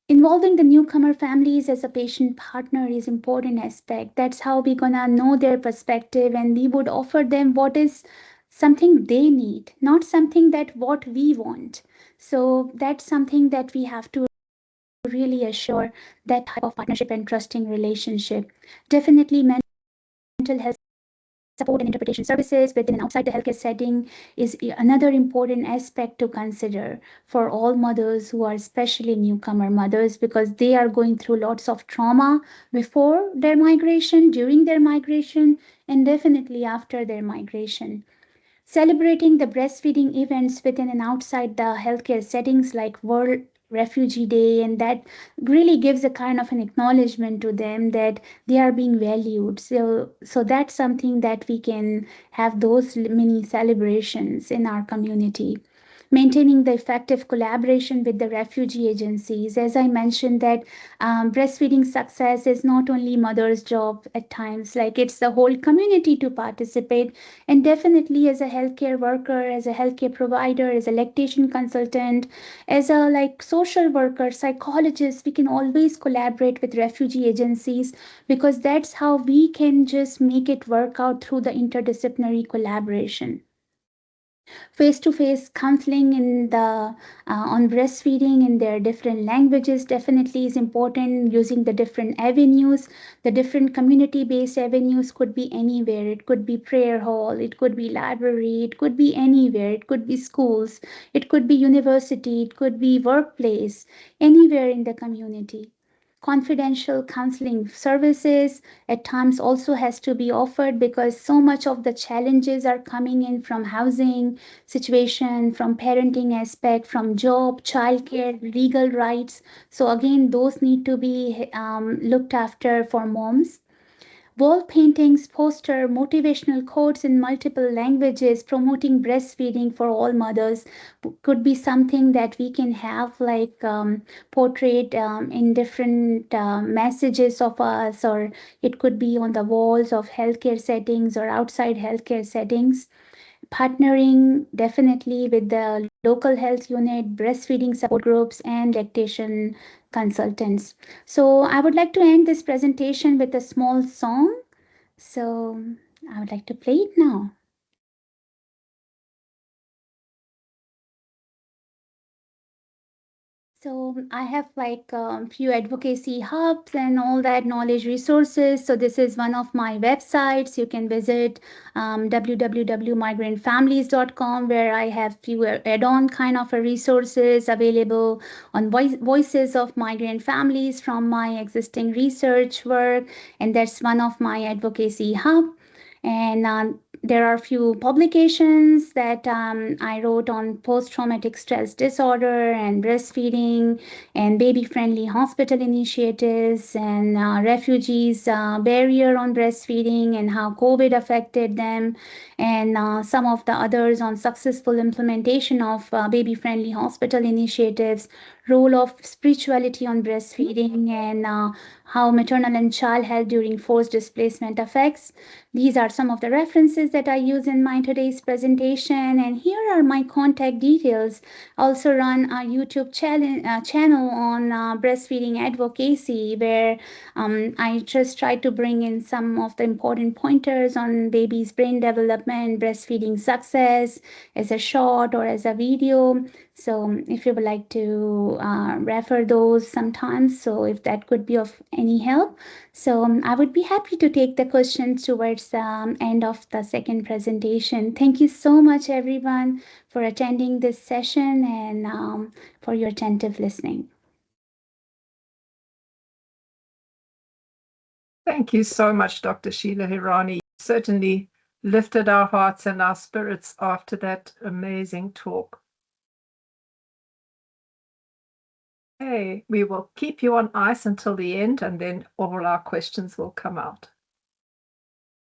Speaker 3: Involving the newcomer families as a patient partner is important aspect. That's how we're gonna know their perspective, and we would offer them what is something they need, not something that what we want. So that's something that we have to really assure, that type of partnership and trusting relationship. Definitely mental health support and interpretation services within and outside the healthcare setting is another important aspect to consider for all mothers who are especially newcomer mothers, because they are going through lots of trauma before their migration, during their migration, and definitely after their migration. Celebrating the breastfeeding events within and outside the healthcare settings like World Refugee Day, and that really gives a kind of an acknowledgement to them that they are being valued. So that's something that we can have those mini celebrations in our community. Maintaining the effective collaboration with the refugee agencies. As I mentioned, that breastfeeding success is not only mother's job at times, like it's the whole community to participate. And definitely as a healthcare worker, as a healthcare provider, as a lactation consultant, as a like social worker, psychologist, we can always collaborate with refugee agencies, because that's how we can just make it work out through the interdisciplinary collaboration. Face-to-face counseling in the on breastfeeding in their different languages definitely is important, using the different avenues. The different community-based avenues could be anywhere. It could be prayer hall, it could be library, it could be anywhere, it could be schools, it could be university, it could be workplace, anywhere in the community. Confidential counseling services at times also has to be offered, because so much of the challenges are coming in from housing situation, from parenting aspect, from job, childcare, legal rights. So again, those need to be looked after for moms. Wall paintings, poster, motivational quotes in multiple languages promoting breastfeeding for all mothers could be something that we can have, like portrait in different messages of us, or it could be on the walls of healthcare settings or outside healthcare settings. Partnering definitely with the local health unit, breastfeeding support groups, and lactation consultants. So I would like to end this presentation with a small song. So I would like to play it now. So I have like a few advocacy hubs and all that knowledge resources. So this is one of my websites. You can visit www.migrantfamilies.com, where I have few add-on kind of resources available on voices of migrant families from my existing research work. And that's one of my advocacy hub. And there are a few publications that I wrote on post-traumatic stress disorder and breastfeeding and baby-friendly hospital initiatives and refugees' barrier on breastfeeding and how COVID affected them, and some of the others on successful implementation of baby-friendly hospital initiatives, role of spirituality on breastfeeding, and how maternal and child health during forced displacement affects. These are some of the references that I use in my today's presentation, and here are my contact details. Also run a YouTube channel on breastfeeding advocacy, where I just try to bring in some of the important pointers on baby's brain development, breastfeeding success as a short or as a video. So if you would like to refer those sometimes, so if that could be of any help. So I would be happy to take the questions towards the end of the second presentation. Thank you so much, everyone, for attending this session and for your attentive listening.
Speaker 1: Thank you so much, Dr. Shela Hirani. You certainly lifted our hearts and our spirits after that amazing talk. Okay, we will keep you on ice until the end, and then all our questions will come out.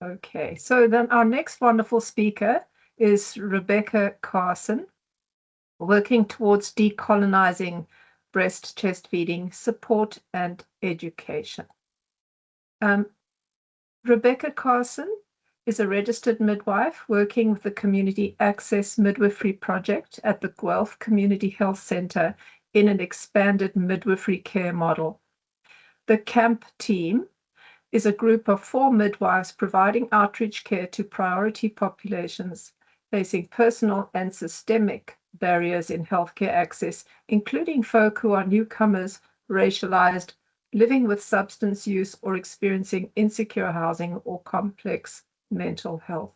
Speaker 1: Okay, so then our next wonderful speaker is Rebecca Carson, working towards decolonizing breast chest feeding support and education. Rebecca Carson is a registered midwife working with the Community Access Midwifery Project at the Guelph Community Health Center in an expanded midwifery care model. The CAMP team is a group of 4 midwives providing outreach care to priority populations facing personal and systemic barriers in healthcare access, including folk who are newcomers, racialized, living with substance use, or experiencing insecure housing or complex mental health.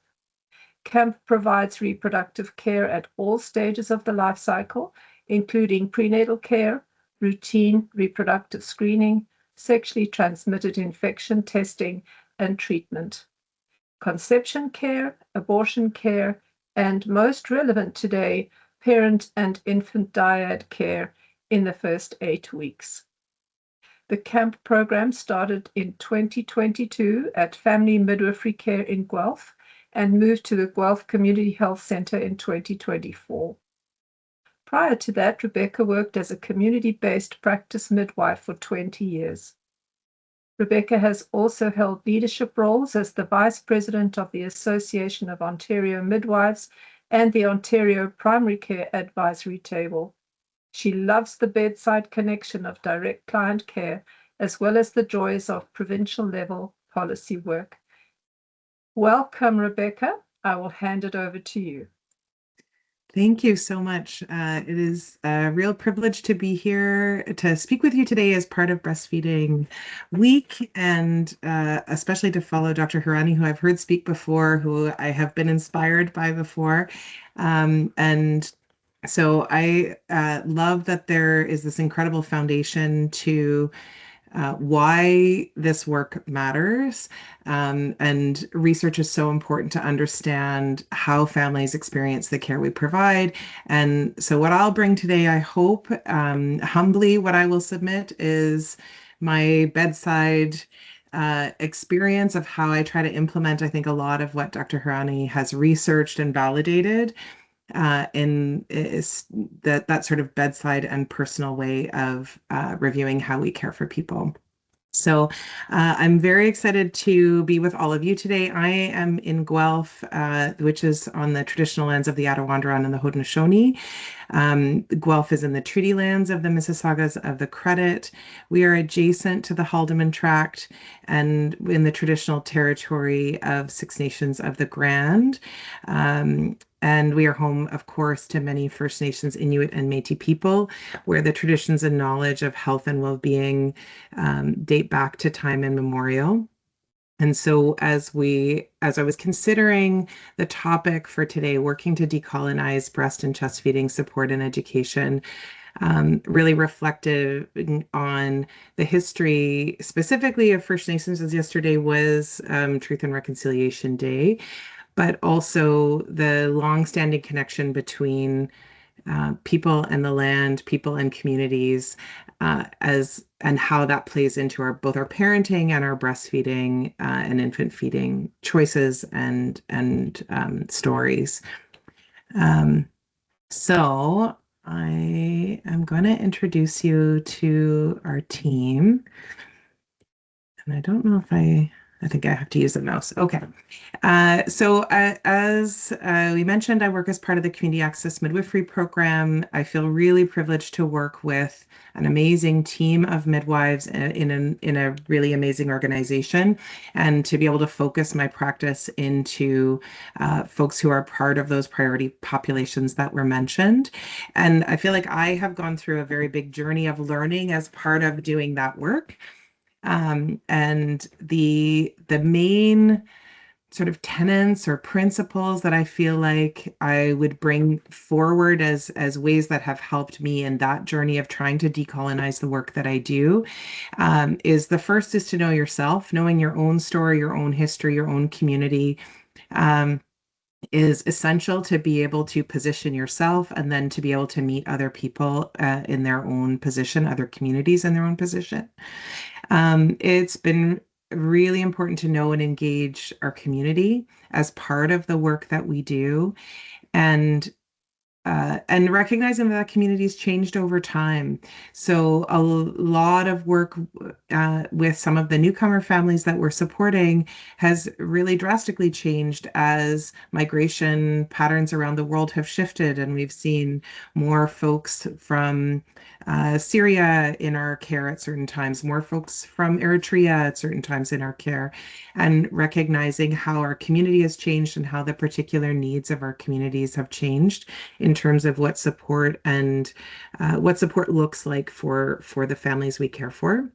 Speaker 1: CAMP provides reproductive care at all stages of the life cycle, including prenatal care, routine reproductive screening, sexually transmitted infection testing and treatment, conception care, abortion care, and most relevant today, parent and infant dyad care in the first 8 weeks. The CAMP program started in 2022 at Family Midwifery Care in Guelph and moved to the Guelph Community Health Center in 2024. Prior to that, Rebecca worked as a community-based practice midwife for 20 years. Rebecca has also held leadership roles as the Vice President of the Association of Ontario Midwives and the Ontario Primary Care Advisory Table. She loves the bedside connection of direct client care, as well as the joys of provincial-level policy work. Welcome, Rebecca. I will hand it over to you.
Speaker 4: Thank you so much. It is a real privilege to be here to speak with you today as part of Breastfeeding Week, and especially to follow Dr. Hirani, who I've heard speak before, who I have been inspired by before. And so I love that there is this incredible foundation to why this work matters, and research is so important to understand how families experience the care we provide. And so what I'll bring today, I hope, humbly, what I will submit is my bedside experience of how I try to implement, I think, a lot of what Dr. Hirani has researched and validated in is that sort of bedside and personal way of reviewing how we care for people. So I'm very excited to be with all of you today. I am in Guelph, which is on the traditional lands of the Attawandaron and the Haudenosaunee. Guelph is in the treaty lands of the Mississaugas of the Credit. We are adjacent to the Haldimand Tract and in the traditional territory of Six Nations of the Grand. And we are home, of course, to many First Nations, Inuit, and Métis people, where the traditions and knowledge of health and well-being date back to time immemorial. And so as I was considering the topic for today, working to decolonize breast and chest feeding support and education, really reflective on the history specifically of First Nations, as yesterday was Truth and Reconciliation Day. but also the longstanding connection between people and the land, people and communities, and how that plays into both our parenting and our breastfeeding and infant feeding choices and stories. So I am going to introduce you to our team. And I don't know if I think I have to use the mouse. Okay. So as we mentioned, I work as part of the Community Access Midwifery Program. I feel really privileged to work with an amazing team of midwives in a really amazing organization, and to be able to focus my practice into folks who are part of those priority populations that were mentioned. And I feel like I have gone through a very big journey of learning as part of doing that work. And the main sort of tenets or principles that I feel like I would bring forward as ways that have helped me in that journey of trying to decolonize the work that I do, is the first is to know yourself. Knowing your own story, your own history, your own community, is essential to be able to position yourself, and then to be able to meet other people in their own position, other communities in their own position. It's been really important to know and engage our community as part of the work that we do, and recognizing that communities changed over time. So a lot of work with some of the newcomer families that we're supporting has really drastically changed as migration patterns around the world have shifted, and we've seen more folks from Syria in our care at certain times, more folks from Eritrea at certain times in our care, and recognizing how our community has changed and how the particular needs of our communities have changed in terms of what support and what support looks like for the families we care for.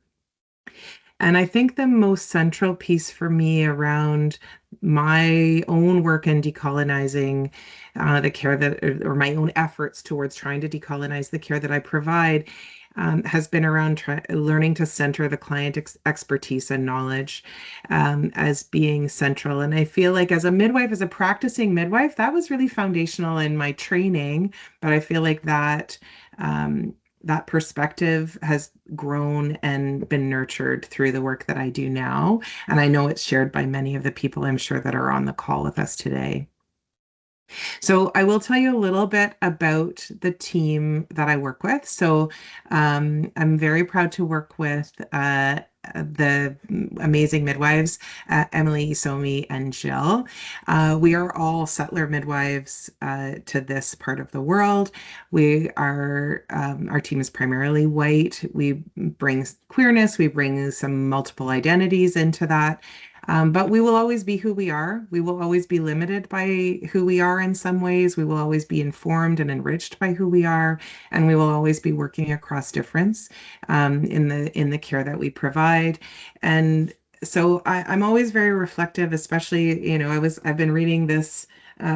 Speaker 4: And I think the most central piece for me around my own work in decolonizing the care that, or my own efforts towards trying to decolonize the care that I provide, has been around learning to center the client expertise and knowledge as being central. And I feel like as a midwife, as a practicing midwife, that was really foundational in my training. But I feel like that that perspective has grown and been nurtured through the work that I do now. And I know it's shared by many of the people I'm sure that are on the call with us today. So I will tell you a little bit about the team that I work with. So I'm very proud to work with the amazing midwives, Emily, Isomi, and Jill. We are all settler midwives to this part of the world. We are, our team is primarily white. We bring queerness, we bring some multiple identities into that. But we will always be who we are. We will always be limited by who we are in some ways. We will always be informed and enriched by who we are, and we will always be working across difference in the care that we provide. And so I'm always very reflective, especially, I've been reading this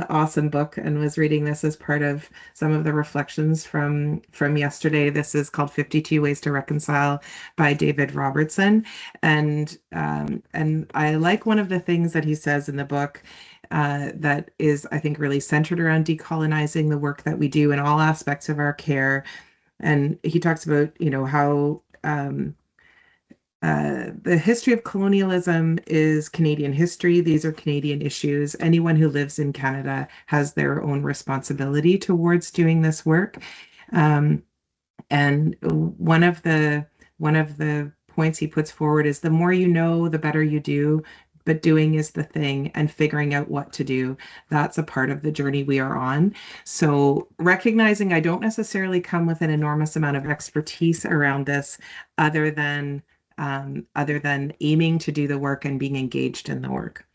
Speaker 4: awesome book and was reading this as part of some of the reflections from yesterday. This is called 52 Ways to Reconcile by David Robertson. And I like one of the things that he says in the book that is, I think, really centered around decolonizing the work that we do in all aspects of our care. And he talks about, how the history of colonialism is Canadian history. These are Canadian issues. Anyone who lives in Canada has their own responsibility towards doing this work. And one of the points he puts forward is the more you know, the better you do. But doing is the thing, and figuring out what to do. That's a part of the journey we are on. So recognizing I don't necessarily come with an enormous amount of expertise around this, other than aiming to do the work and being engaged in the work.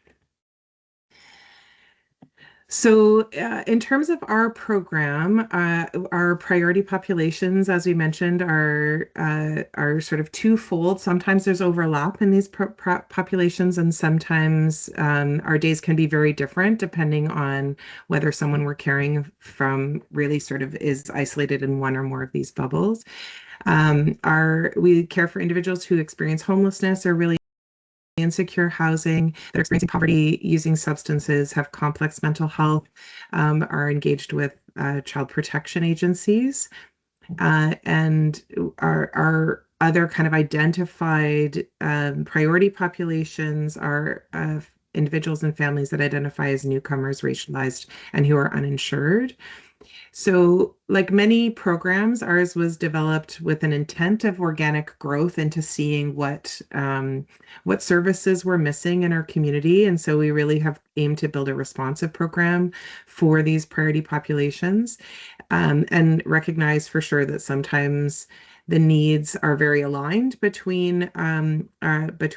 Speaker 4: So in terms of our program, our priority populations, as we mentioned, are sort of twofold. Sometimes there's overlap in these populations, and sometimes our days can be very different depending on whether someone we're caring from really sort of is isolated in one or more of these bubbles. We care for individuals who experience homelessness or really insecure housing, that are experiencing poverty, using substances, have complex mental health, are engaged with child protection agencies. And our other kind of identified priority populations are individuals and families that identify as newcomers, racialized, and who are uninsured. So, like many programs, ours was developed with an intent of organic growth into seeing what services were missing in our community, and so we really have aimed to build a responsive program for these priority populations, and recognize for sure that sometimes the needs are very aligned between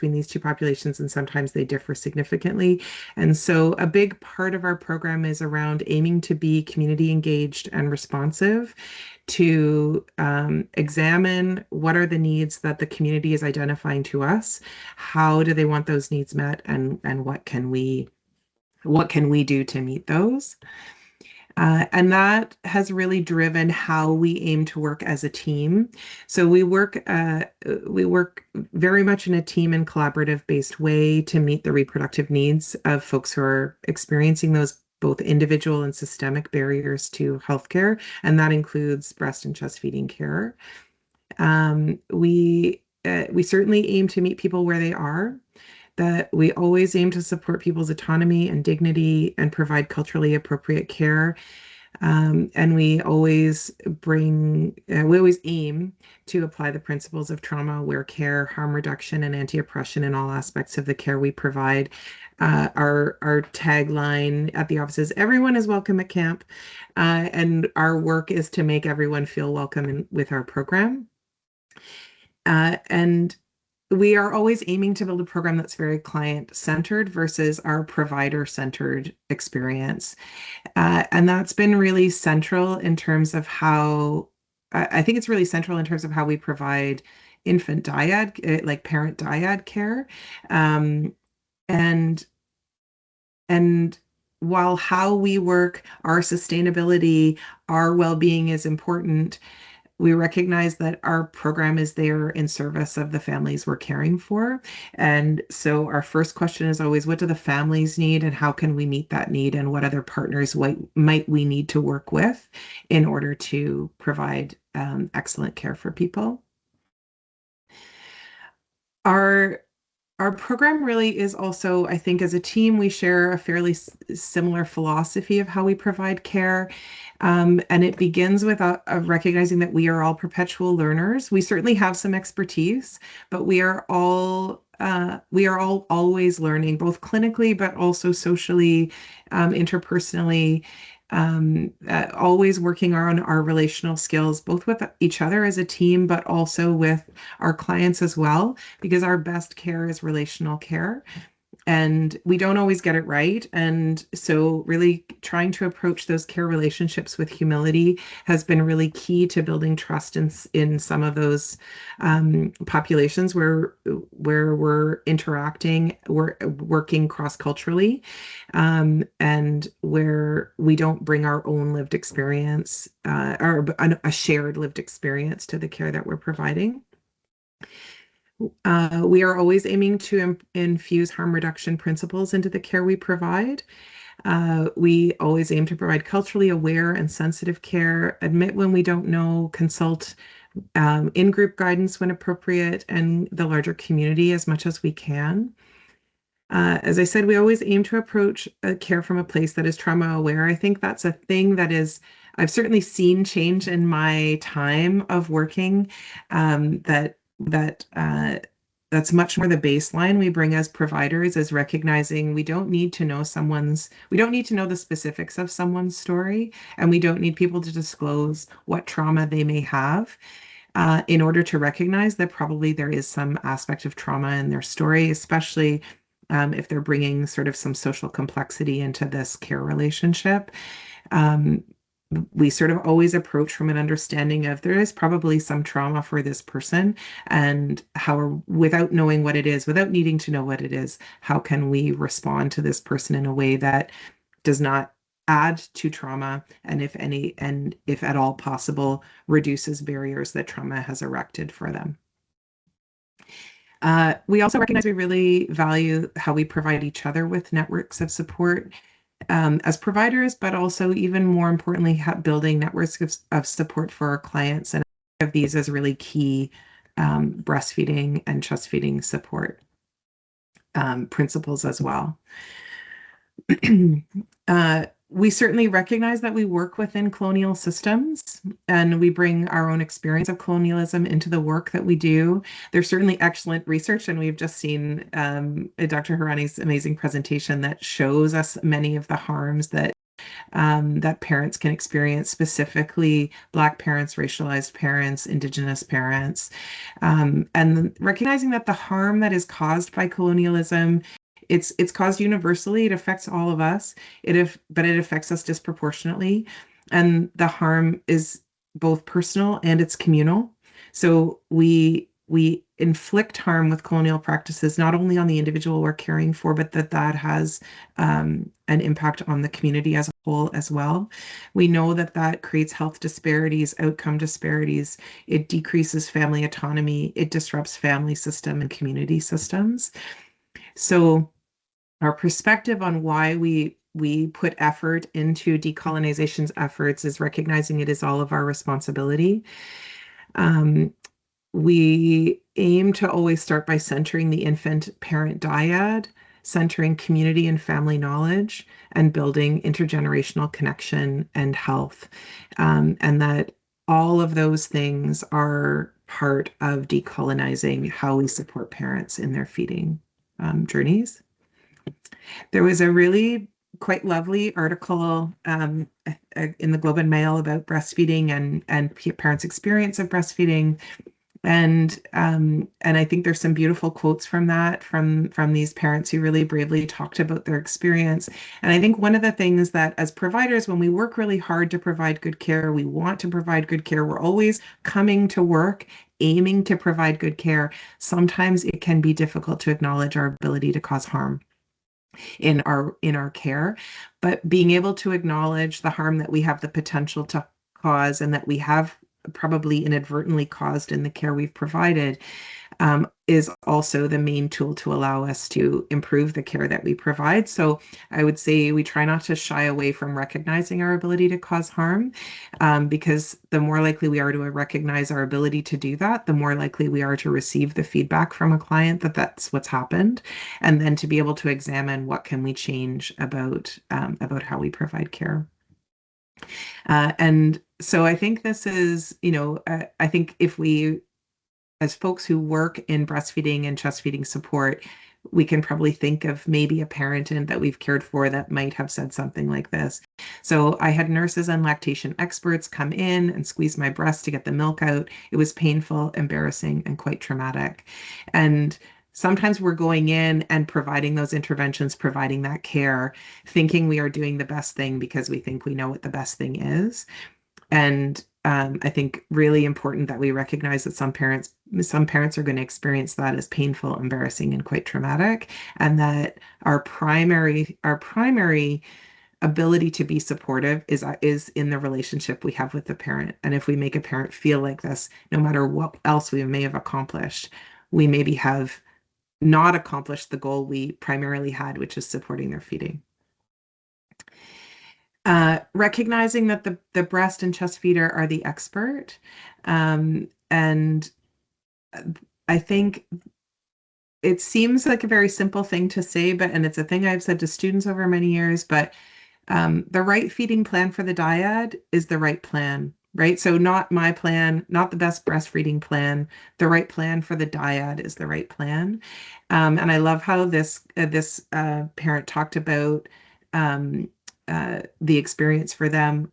Speaker 4: these two populations, and sometimes they differ significantly. And so a big part of our program is around aiming to be community engaged and responsive, to examine what are the needs that the community is identifying to us, how do they want those needs met, and what can we do to meet those. And that has really driven how we aim to work as a team. So we work very much in a team and collaborative based way to meet the reproductive needs of folks who are experiencing those both individual and systemic barriers to healthcare, and that includes breast and chest feeding care. We certainly aim to meet people where they are, that we always aim to support people's autonomy and dignity and provide culturally appropriate care. And we always aim to apply the principles of trauma-aware care, harm reduction, and anti-oppression in all aspects of the care we provide. Our tagline at the office is "Everyone is welcome at camp," and our work is to make everyone feel welcome with our program. And we are always aiming to build a program that's very client-centered versus our provider-centered experience. And that's been really central in terms of how, I think it's really central in terms of how we provide infant dyad, like parent dyad care. And while how we work, our sustainability, our well-being is important, we recognize that our program is there in service of the families we're caring for. And so our first question is always, what do the families need, and how can we meet that need, and what other partners might we need to work with in order to provide excellent care for people? Our program really is also, I think, as a team, we share a fairly similar philosophy of how we provide care. And it begins with recognizing that we are all perpetual learners. We certainly have some expertise, but we are all always learning, both clinically, but also socially, interpersonally, always working on our relational skills, both with each other as a team, but also with our clients as well, because our best care is relational care. And we don't always get it right. And so really trying to approach those care relationships with humility has been really key to building trust in some of those populations where we're interacting, we're working cross-culturally, and where we don't bring our own lived experience or a shared lived experience to the care that we're providing. We are always aiming to infuse harm reduction principles into the care we provide. We always aim to provide culturally aware and sensitive care, admit when we don't know, consult in-group guidance when appropriate, and the larger community as much as we can. As I said, we always aim to approach care from a place that is trauma aware. I think that's a thing that I've certainly seen change in my time of working, that's much more the baseline we bring as providers, is recognizing we don't need to know the specifics of someone's story, and we don't need people to disclose what trauma they may have in order to recognize that probably there is some aspect of trauma in their story, especially if they're bringing sort of some social complexity into this care relationship. We sort of always approach from an understanding of there is probably some trauma for this person, and without knowing what it is, without needing to know what it is, how can we respond to this person in a way that does not add to trauma, and if at all possible, reduces barriers that trauma has erected for them. We also recognize we really value how we provide each other with networks of support as providers, but also even more importantly, building networks of support for our clients, and of these as really key breastfeeding and chest feeding support principles as well. We certainly recognize that we work within colonial systems and we bring our own experience of colonialism into the work that we do. There's certainly excellent research, and we've just seen Dr. Hirani's amazing presentation that shows us many of the harms that that parents can experience, specifically Black parents, racialized parents, Indigenous parents, and recognizing that the harm that is caused by colonialism, it's caused universally. It affects all of us. But it affects us disproportionately, and the harm is both personal and it's communal. So we inflict harm with colonial practices, not only on the individual we're caring for, but that has an impact on the community as a whole as well. We know that creates health disparities, outcome disparities. It decreases family autonomy. It disrupts family system and community systems. So our perspective on why we put effort into decolonization's efforts is recognizing it is all of our responsibility. We aim to always start by centering the infant-parent dyad, centering community and family knowledge, and building intergenerational connection and health. And that all of those things are part of decolonizing how we support parents in their feeding journeys. There was a really quite lovely article in the Globe and Mail about breastfeeding and parents' experience of breastfeeding. And I think there's some beautiful quotes from that, from these parents who really bravely talked about their experience. And I think one of the things that as providers, when we work really hard to provide good care, we want to provide good care, we're always coming to work aiming to provide good care. Sometimes it can be difficult to acknowledge our ability to cause harm in our care, but being able to acknowledge the harm that we have the potential to cause and that we have probably inadvertently caused in the care we've provided is also the main tool to allow us to improve the care that we provide. So I would say we try not to shy away from recognizing our ability to cause harm, because the more likely we are to recognize our ability to do that, the more likely we are to receive the feedback from a client that that's what's happened, and then to be able to examine what can we change about how we provide care. And so I think this is, I think if we, as folks who work in breastfeeding and chest feeding support, we can probably think of maybe a parent that we've cared for that might have said something like this. So I had nurses and lactation experts come in and squeeze my breast to get the milk out. It was painful, embarrassing, and quite traumatic. And sometimes we're going in and providing those interventions, providing that care, thinking we are doing the best thing because we think we know what the best thing is. And I think really important that we recognize that some parents are going to experience that as painful, embarrassing, and quite traumatic, and that our primary ability to be supportive is in the relationship we have with the parent. And if we make a parent feel like this, no matter what else we may have accomplished, we maybe have not accomplished the goal we primarily had, which is supporting their feeding. Recognizing that the breast and chest feeder are the expert. And I think it seems like a very simple thing to say, and it's a thing I've said to students over many years, but the right feeding plan for the dyad is the right plan, right? So not my plan, not the best breastfeeding plan, the right plan for the dyad is the right plan. And I love how this parent talked about the experience for them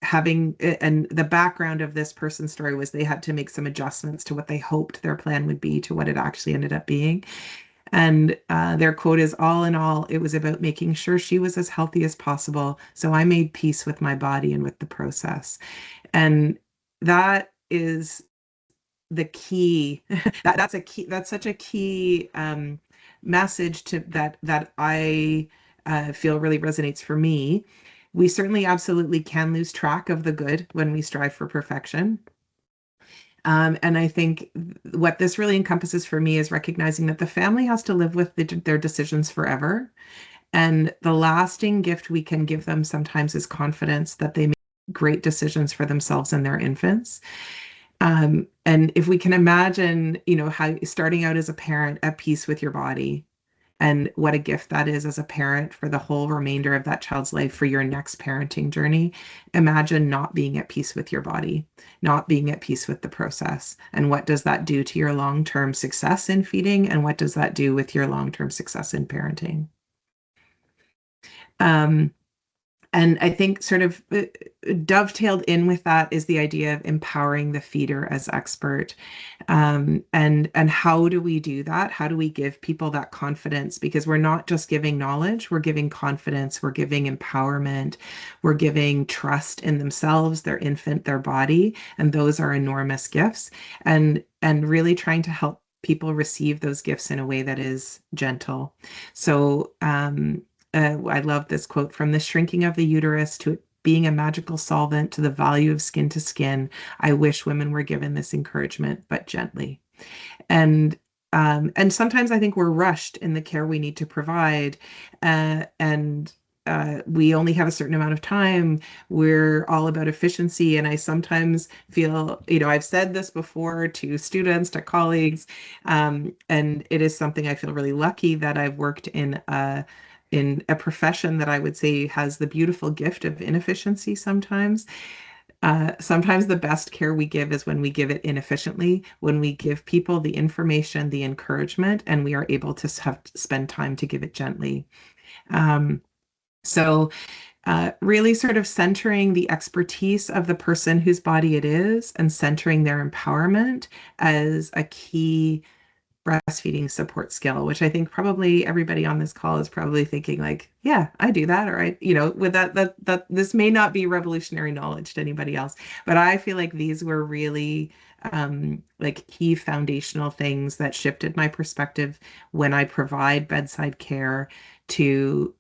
Speaker 4: having, and the background of this person's story was they had to make some adjustments to what they hoped their plan would be to what it actually ended up being. And their quote is, all in all, it was about making sure she was as healthy as possible. So I made peace with my body and with the process. And that is the key. That's such a key message to that I feel really resonates for me. We certainly absolutely can lose track of the good when we strive for perfection. And I think what this really encompasses for me is recognizing that the family has to live with their decisions forever. And the lasting gift we can give them sometimes is confidence that they make great decisions for themselves and their infants. And if we can imagine, how starting out as a parent at peace with your body, and what a gift that is as a parent for the whole remainder of that child's life for your next parenting journey. Imagine not being at peace with your body, not being at peace with the process. And what does that do to your long-term success in feeding? And what does that do with your long-term success in parenting? And I think sort of dovetailed in with that is the idea of empowering the feeder as expert. And how do we do that? How do we give people that confidence? Because we're not just giving knowledge, we're giving confidence, we're giving empowerment, we're giving trust in themselves, their infant, their body, and those are enormous gifts. And really trying to help people receive those gifts in a way that is gentle. So I love this quote: from the shrinking of the uterus to it being a magical solvent to the value of skin to skin, I wish women were given this encouragement, but gently. And sometimes I think we're rushed in the care we need to provide, and we only have a certain amount of time. We're all about efficiency. And I sometimes feel, I've said this before to students, to colleagues, and it is something I feel really lucky that I've worked in a profession that I would say has the beautiful gift of inefficiency sometimes. Sometimes the best care we give is when we give it inefficiently, when we give people the information, the encouragement, and we are able to spend time to give it gently. So really sort of centering the expertise of the person whose body it is and centering their empowerment as a key breastfeeding support skill, which I think probably everybody on this call is probably thinking like, yeah, I do that. Or with that this may not be revolutionary knowledge to anybody else, but I feel like these were really like key foundational things that shifted my perspective when I provide bedside care to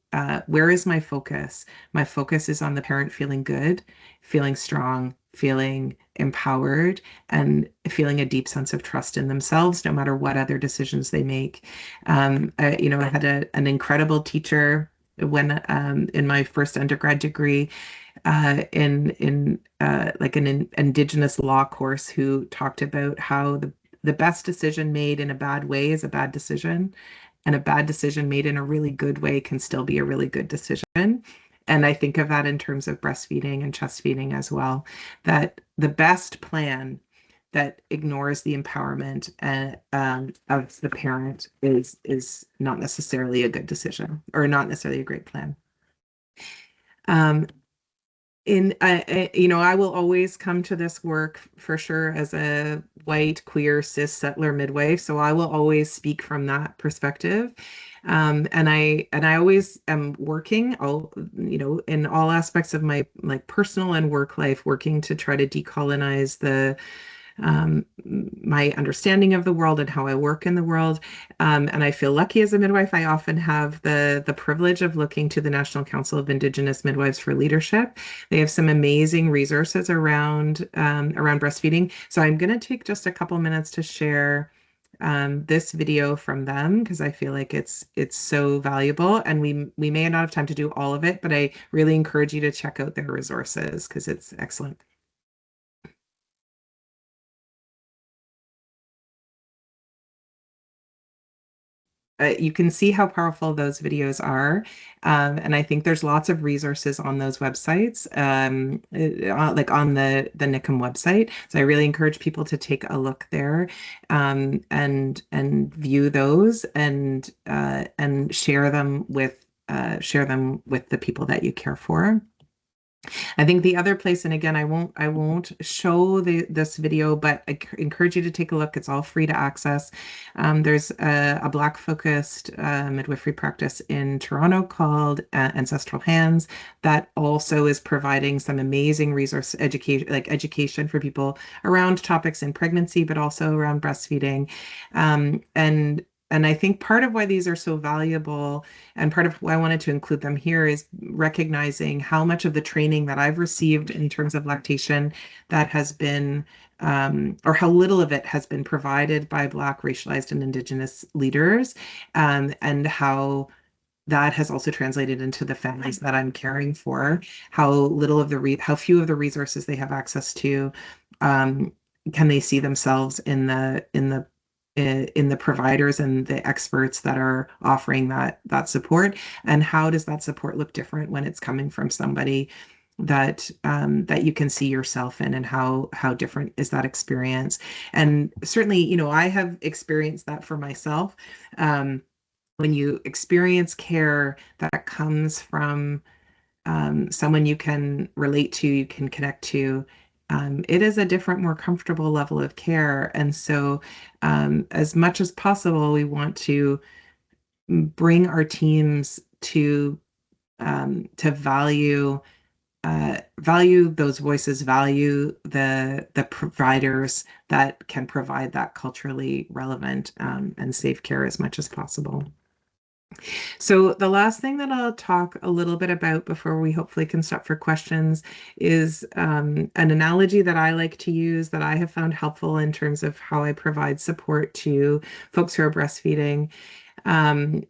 Speaker 4: where is my focus? My focus is on the parent feeling good, feeling strong, feeling empowered, and feeling a deep sense of trust in themselves, no matter what other decisions they make. I had an incredible teacher when in my first undergrad degree in like an Indigenous law course, who talked about how the best decision made in a bad way is a bad decision, and a bad decision made in a really good way can still be a really good decision. And I think of that in terms of breastfeeding and chest feeding as well, that the best plan that ignores the empowerment of the parent is not necessarily a good decision, or not necessarily a great plan. I will always come to this work for sure as a white, queer, cis settler midwife. So I will always speak from that perspective. And I always am working in all aspects of my personal and work life, working to try to decolonize my understanding of the world and how I work in the world. And I feel lucky as a midwife. I often have the privilege of looking to the National Council of Indigenous Midwives for leadership. They have some amazing resources around breastfeeding. So I'm going to take just a couple minutes to share this video from them, because I feel like it's so valuable, and we may not have time to do all of it, but I really encourage you to check out their resources because it's excellent. You can see how powerful those videos are. And I think there's lots of resources on those websites, like on the NCIM website. So I really encourage people to take a look there and view those and share them with the people that you care for. I think the other place, and again, I won't show this video, but I encourage you to take a look. It's all free to access. There's a Black focused midwifery practice in Toronto called Ancestral Hands that also is providing some amazing resource education for people around topics in pregnancy, but also around breastfeeding. And I think part of why these are so valuable and part of why I wanted to include them here is recognizing how much of the training that I've received in terms of lactation that has been, or how little of it has been provided by Black, racialized, and Indigenous leaders, and how that has also translated into the families that I'm caring for, how little of how few of the resources they have access to. Can they see themselves in the providers and the experts that are offering that support, and how does that support look different when it's coming from somebody that you can see yourself in, and how different is that experience? And certainly, I have experienced that for myself. When you experience care that comes from someone you can relate to, you can connect to, it is a different, more comfortable level of care. And so, as much as possible, we want to bring our teams to value those voices, value the providers that can provide that culturally relevant and safe care as much as possible. So the last thing that I'll talk a little bit about before we hopefully can stop for questions is an analogy that I like to use that I have found helpful in terms of how I provide support to folks who are breastfeeding. And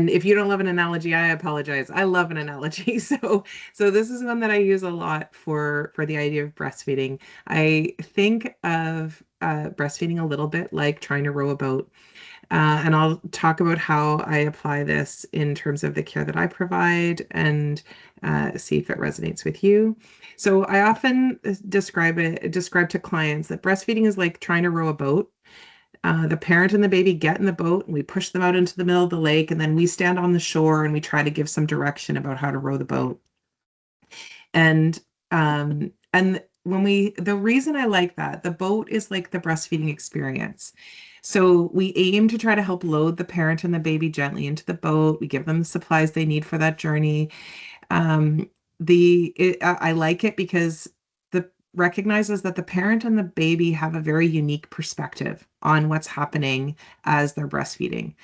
Speaker 4: if you don't love an analogy, I apologize. I love an analogy. So this is one that I use a lot for the idea of breastfeeding. I think of breastfeeding a little bit like trying to row a boat. And I'll talk about how I apply this in terms of the care that I provide, and see if it resonates with you. So I often describe to clients that breastfeeding is like trying to row a boat. The parent and the baby get in the boat, and we push them out into the middle of the lake, and then we stand on the shore and we try to give some direction about how to row the boat. And the reason I like that, the boat is like the breastfeeding experience. So we aim to try to help load the parent and the baby gently into the boat. We give them the supplies they need for that journey. I like it because the recognizes that the parent and the baby have a very unique perspective on what's happening as they're breastfeeding.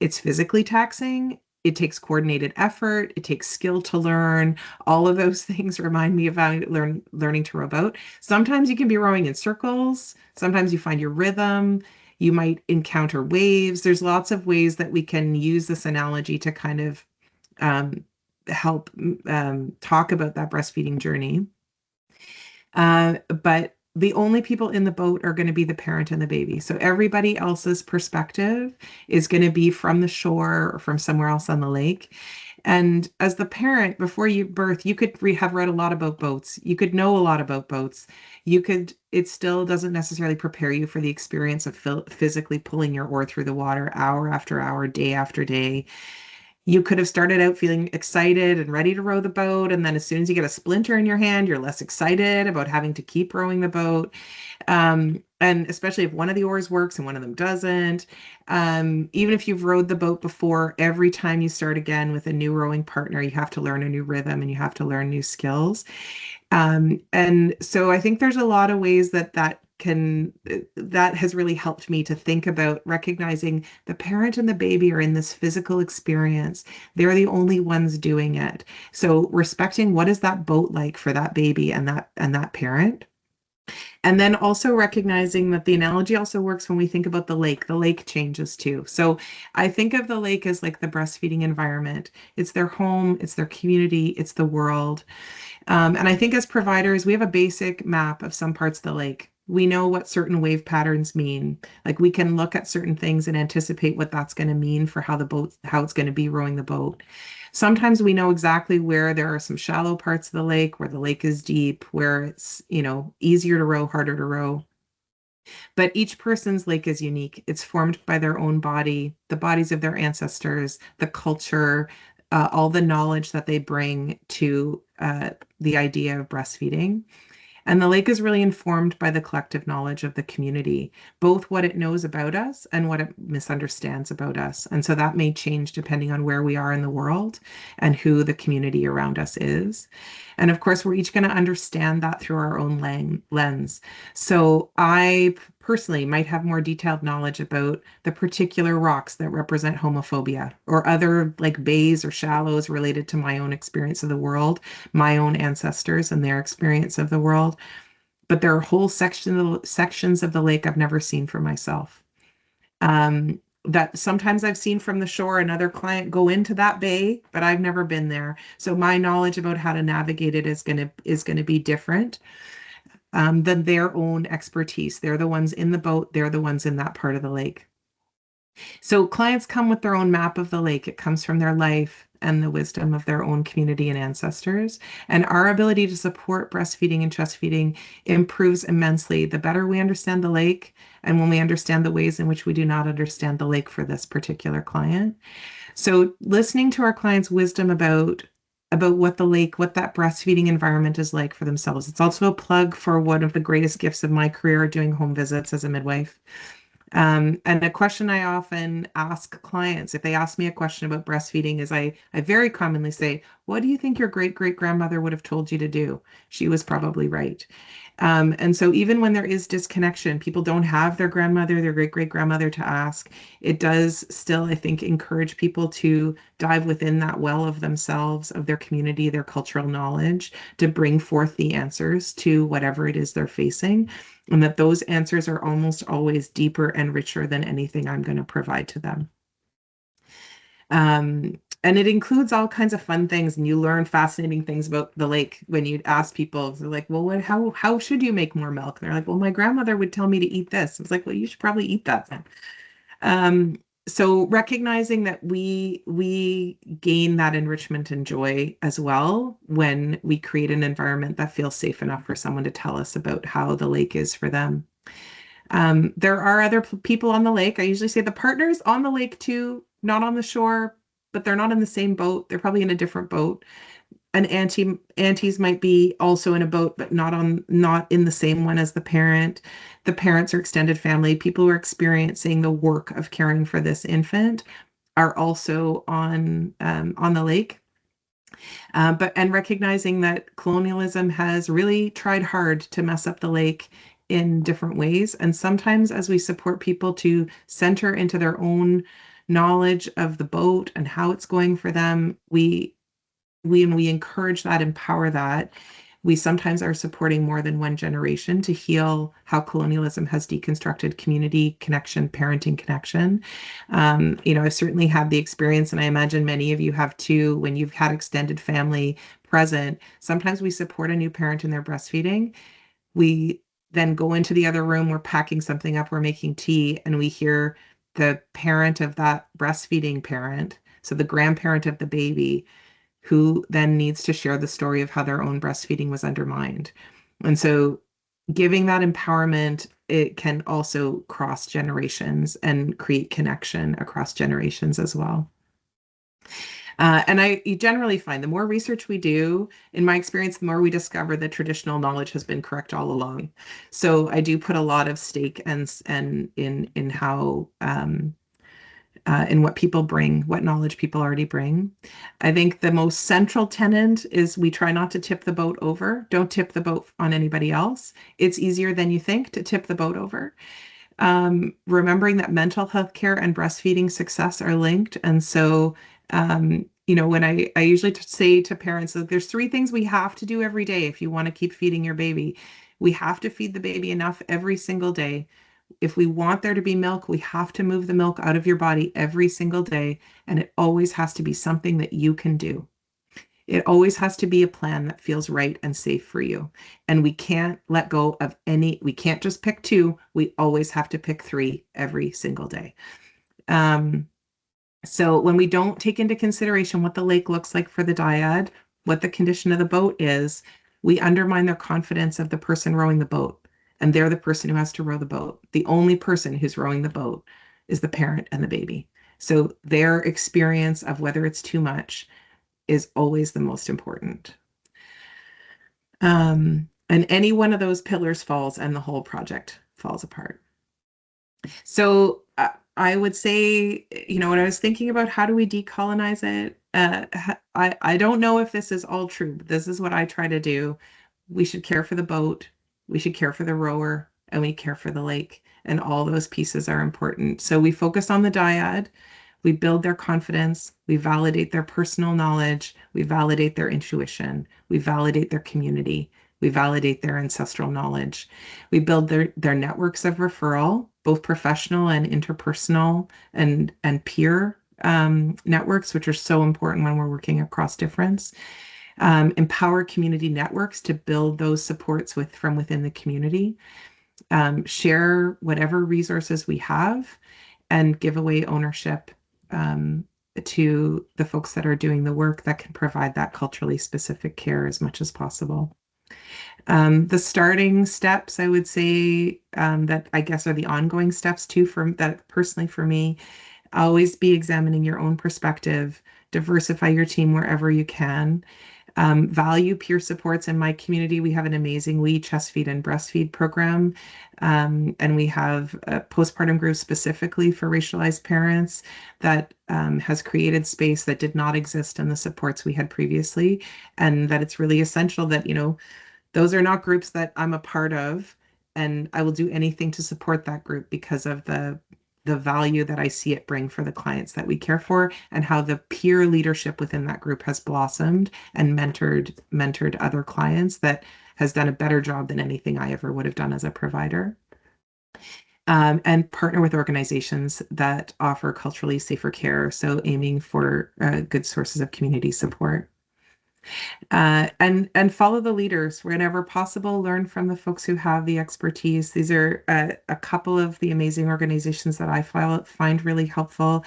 Speaker 4: It's physically taxing. It takes coordinated effort. It takes skill to learn. All of those things remind me of learning to row a boat. Sometimes you can be rowing in circles. Sometimes you find your rhythm. You might encounter waves. There's lots of ways that we can use this analogy to kind of help talk about that breastfeeding journey. But the only people in the boat are going to be the parent and the baby. So everybody else's perspective is going to be from the shore or from somewhere else on the lake. And as the parent, before you birth, you could have read a lot about boats. You could know a lot about boats. It still doesn't necessarily prepare you for the experience of physically pulling your oar through the water hour after hour, day after day. You could have started out feeling excited and ready to row the boat, and then as soon as you get a splinter in your hand, you're less excited about having to keep rowing the boat. And especially if one of the oars works and one of them doesn't. Even if you've rowed the boat before, every time you start again with a new rowing partner, you have to learn a new rhythm and you have to learn new skills. And so I think there's a lot of ways that has really helped me to think about recognizing the parent and the baby are in this physical experience. They're the only ones doing it. So respecting what is that boat like for that baby and that parent. And then also recognizing that the analogy also works when we think about the lake. The lake changes too. So I think of the lake as like the breastfeeding environment. It's their home, it's their community, it's the world. And I think as providers, we have a basic map of some parts of the lake. We know what certain wave patterns mean. Like we can look at certain things and anticipate what that's going to mean for how it's going to be rowing the boat. Sometimes we know exactly where there are some shallow parts of the lake, where the lake is deep, where it's, easier to row, harder to row. But each person's lake is unique. It's formed by their own body, the bodies of their ancestors, the culture, all the knowledge that they bring to the idea of breastfeeding. And the lake is really informed by the collective knowledge of the community, both what it knows about us and what it misunderstands about us. And so that may change depending on where we are in the world and who the community around us is. And of course, we're each going to understand that through our own lens. So I personally might have more detailed knowledge about the particular rocks that represent homophobia, or other like bays or shallows related to my own experience of the world, my own ancestors and their experience of the world. But there are whole sections of the lake I've never seen for myself. That sometimes I've seen from the shore another client go into that bay, but I've never been there. So my knowledge about how to navigate it is going to be different than their own expertise. They're the ones in the boat. They're the ones in that part of the lake. So clients come with their own map of the lake. It comes from their life and the wisdom of their own community and ancestors. And our ability to support breastfeeding and chest feeding improves immensely the better we understand the lake, and when we understand the ways in which we do not understand the lake for this particular client. So listening to our clients' wisdom about what the lake, what that breastfeeding environment is like for themselves. It's also a plug for one of the greatest gifts of my career, doing home visits as a midwife. And a question I often ask clients, if they ask me a question about breastfeeding, is I very commonly say, what do you think your great-great-grandmother would have told you to do? She was probably right. And so even when there is disconnection, people don't have their grandmother, their great-great-grandmother to ask, it does still, I think, encourage people to dive within that well of themselves, of their community, their cultural knowledge, to bring forth the answers to whatever it is they're facing. And that those answers are almost always deeper and richer than anything I'm going to provide to them. And it includes all kinds of fun things, and you learn fascinating things about the lake when you ask people. They're like, well, how should you make more milk? And they're like, well, my grandmother would tell me to eat this. I was like, well, you should probably eat that then. So recognizing that we gain that enrichment and joy as well when we create an environment that feels safe enough for someone to tell us about how the lake is for them. There are other people on the lake. I usually say the partners on the lake too, not on the shore, but they're not in the same boat. They're probably in a different boat. An aunties might be also in a boat, but not in the same one as the parent. The parents are extended family. People who are experiencing the work of caring for this infant are also on the lake. And recognizing that colonialism has really tried hard to mess up the lake in different ways. And sometimes as we support people to center into their own knowledge of the boat and how it's going for them, we encourage that, empower that. We sometimes are supporting more than one generation to heal how colonialism has deconstructed community connection, parenting connection. I've certainly had the experience, and I imagine many of you have too, when you've had extended family present. Sometimes we support a new parent in their breastfeeding. We then go into the other room, we're packing something up, we're making tea, and we hear the parent of that breastfeeding parent, so the grandparent of the baby, who then needs to share the story of how their own breastfeeding was undermined. And so giving that empowerment, it can also cross generations and create connection across generations as well. And you generally find the more research we do, in my experience, the more we discover that traditional knowledge has been correct all along. So I do put a lot of stake and in how in what people bring, what knowledge people already bring. I think the most central tenet is we try not to tip the boat over. Don't tip the boat on anybody else. It's easier than you think to tip the boat over. Remembering that mental health care and breastfeeding success are linked. And so, when I usually say to parents that there's 3 things we have to do every day if you want to keep feeding your baby. We have to feed the baby enough every single day. If we want there to be milk, we have to move the milk out of your body every single day. And it always has to be something that you can do. It always has to be a plan that feels right and safe for you. And we can't let go of we can't just pick 2. We always have to pick 3 every single day. So when we don't take into consideration what the lake looks like for the dyad, what the condition of the boat is, we undermine their confidence of the person rowing the boat. And they're the person who has to row the boat. The only person who's rowing the boat is the parent and the baby. So their experience of whether it's too much is always the most important. And any one of those pillars falls and the whole project falls apart. So I would say, when I was thinking about how do we decolonize it, I don't know if this is all true, but this is what I try to do. We should care for the boat. We should care for the rower. and we care for the lake. And all those pieces are important. So we focus on the dyad, we build their confidence, we validate their personal knowledge, we validate their intuition, we validate their community, we validate their ancestral knowledge. We build their networks of referral, both professional and interpersonal and peer networks, which are so important when we're working across difference. Empower community networks to build those supports from within the community. Share whatever resources we have and give away ownership to the folks that are doing the work that can provide that culturally specific care as much as possible. The starting steps, I would say, that I guess are the ongoing steps too, that personally for me, always be examining your own perspective, diversify your team wherever you can. Value peer supports. In my community, we have an amazing We Chest Feed and Breastfeed program, and we have a postpartum group specifically for racialized parents that has created space that did not exist in the supports we had previously, and that it's really essential that, those are not groups that I'm a part of, and I will do anything to support that group because of the value that I see it bring for the clients that we care for, and how the peer leadership within that group has blossomed and mentored other clients that has done a better job than anything I ever would have done as a provider. And partner with organizations that offer culturally safer care, so aiming for good sources of community support. And follow the leaders whenever possible. Learn from the folks who have the expertise. These are a couple of the amazing organizations that I find really helpful.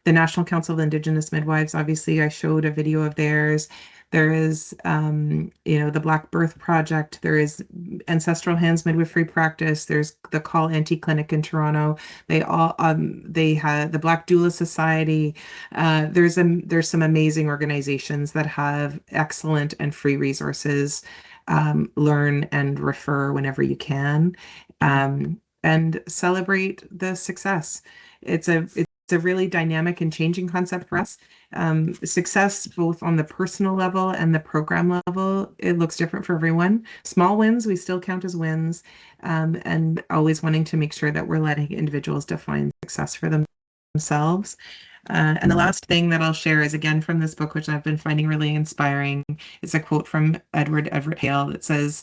Speaker 4: The National Council of Indigenous Midwives, obviously, I showed a video of theirs. There is, the Black Birth Project. There is Ancestral Hands Midwifery Practice. There's the Call Anti-Clinic in Toronto. They have the Black Doula Society. There's some amazing organizations that have excellent and free resources. Learn and refer whenever you can, and celebrate the success. It's a really dynamic and changing concept for us. Success, both on the personal level and the program level, it looks different for everyone. Small wins, we still count as wins, and always wanting to make sure that we're letting individuals define success for themselves. And the last thing that I'll share is, again, from this book, which I've been finding really inspiring. It's a quote from Edward Everett Hale that says,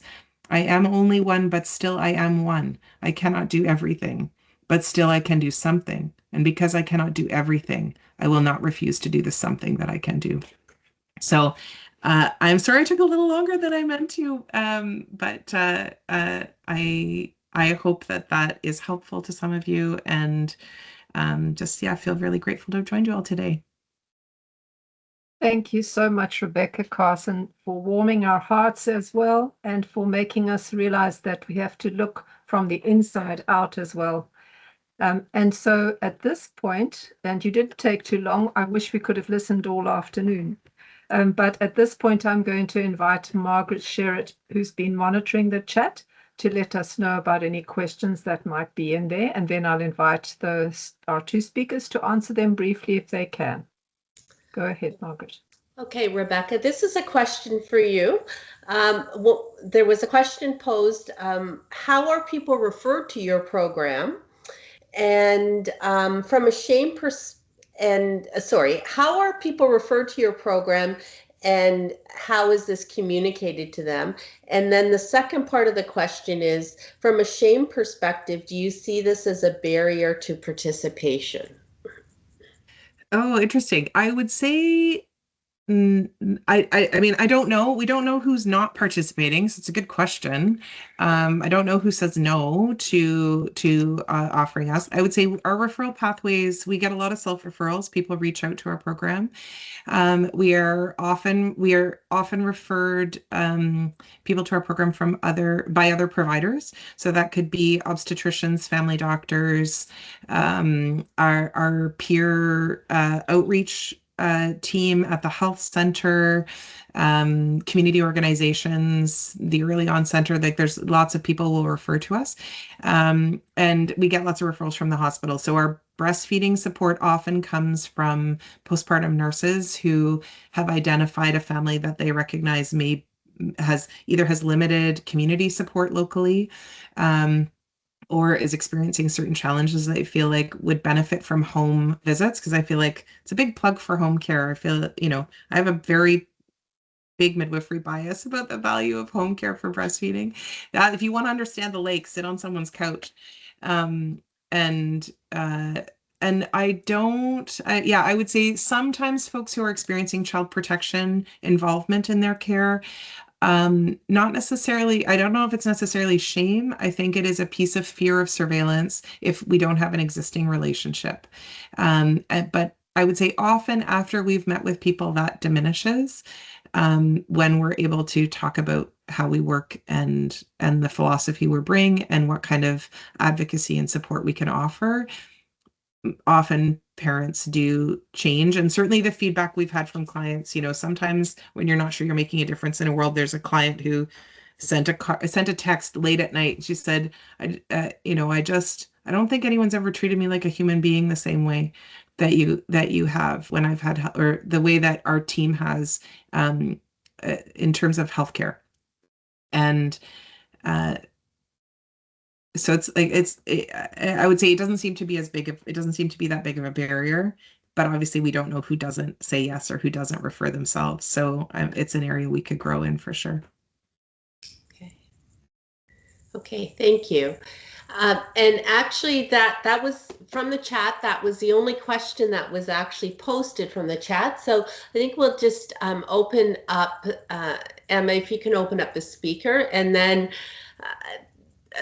Speaker 4: "I am only one, but still I am one. I cannot do everything, but still I can do something. And because I cannot do everything, I will not refuse to do the something that I can do." So I'm sorry I took a little longer than I meant to, but I hope that is helpful to some of you, and I feel really grateful to have joined you all today.
Speaker 1: Thank you so much, Rebecca, Carson, for warming our hearts as well, and for making us realize that we have to look from the inside out as well. And so at this point, and you didn't take too long, I wish we could have listened all afternoon. But at this point, I'm going to invite Margaret Sherritt, who's been monitoring the chat, to let us know about any questions that might be in there. And then I'll invite our two speakers to answer them briefly if they can. Go ahead, Margaret.
Speaker 5: Okay, Rebecca, this is a question for you. There was a question posed, how are people referred to your program? And from a shame how are people referred to your program, and how is this communicated to them? And then the second part of the question is, from a shame perspective, do you see this as a barrier to participation?
Speaker 4: Oh, interesting. I would say, I mean, I don't know. We don't know who's not participating, so it's a good question. I don't know who says no to offering us. I would say our referral pathways, we get a lot of self-referrals. People reach out to our program. We are often referred people to our program by other providers. So that could be obstetricians, family doctors, our peer outreach team at the health center, community organizations, the early on center. Like, there's lots of people will refer to us, and we get lots of referrals from the hospital. So our breastfeeding support often comes from postpartum nurses who have identified a family that they recognize has limited community support locally. or is experiencing certain challenges that I feel like would benefit from home visits, because I feel like it's a big plug for home care. I feel that, I have a very big midwifery bias about the value of home care for breastfeeding. That if you want to understand the lake, sit on someone's couch. And I would say sometimes folks who are experiencing child protection involvement in their care, not necessarily, I don't know if it's necessarily shame. I think it is a piece of fear of surveillance if we don't have an existing relationship. But I would say often after we've met with people, that diminishes when we're able to talk about how we work and the philosophy we bring and what kind of advocacy and support we can offer. Often parents do change, and certainly the feedback we've had from clients, sometimes when you're not sure you're making a difference in a world. There's a client who sent a text late at night. She said, I don't think anyone's ever treated me like a human being the same way that you have when I've had, or the way that our team has in terms of healthcare. And so it's like I would say it doesn't seem to be that big of a barrier, but obviously we don't know who doesn't say yes or who doesn't refer themselves. So it's an area we could grow in for sure.
Speaker 5: Okay, thank you. And actually that was from the chat. That was the only question that was actually posted from the chat. So I think we'll just open up, Emma, if you can open up the speaker, and then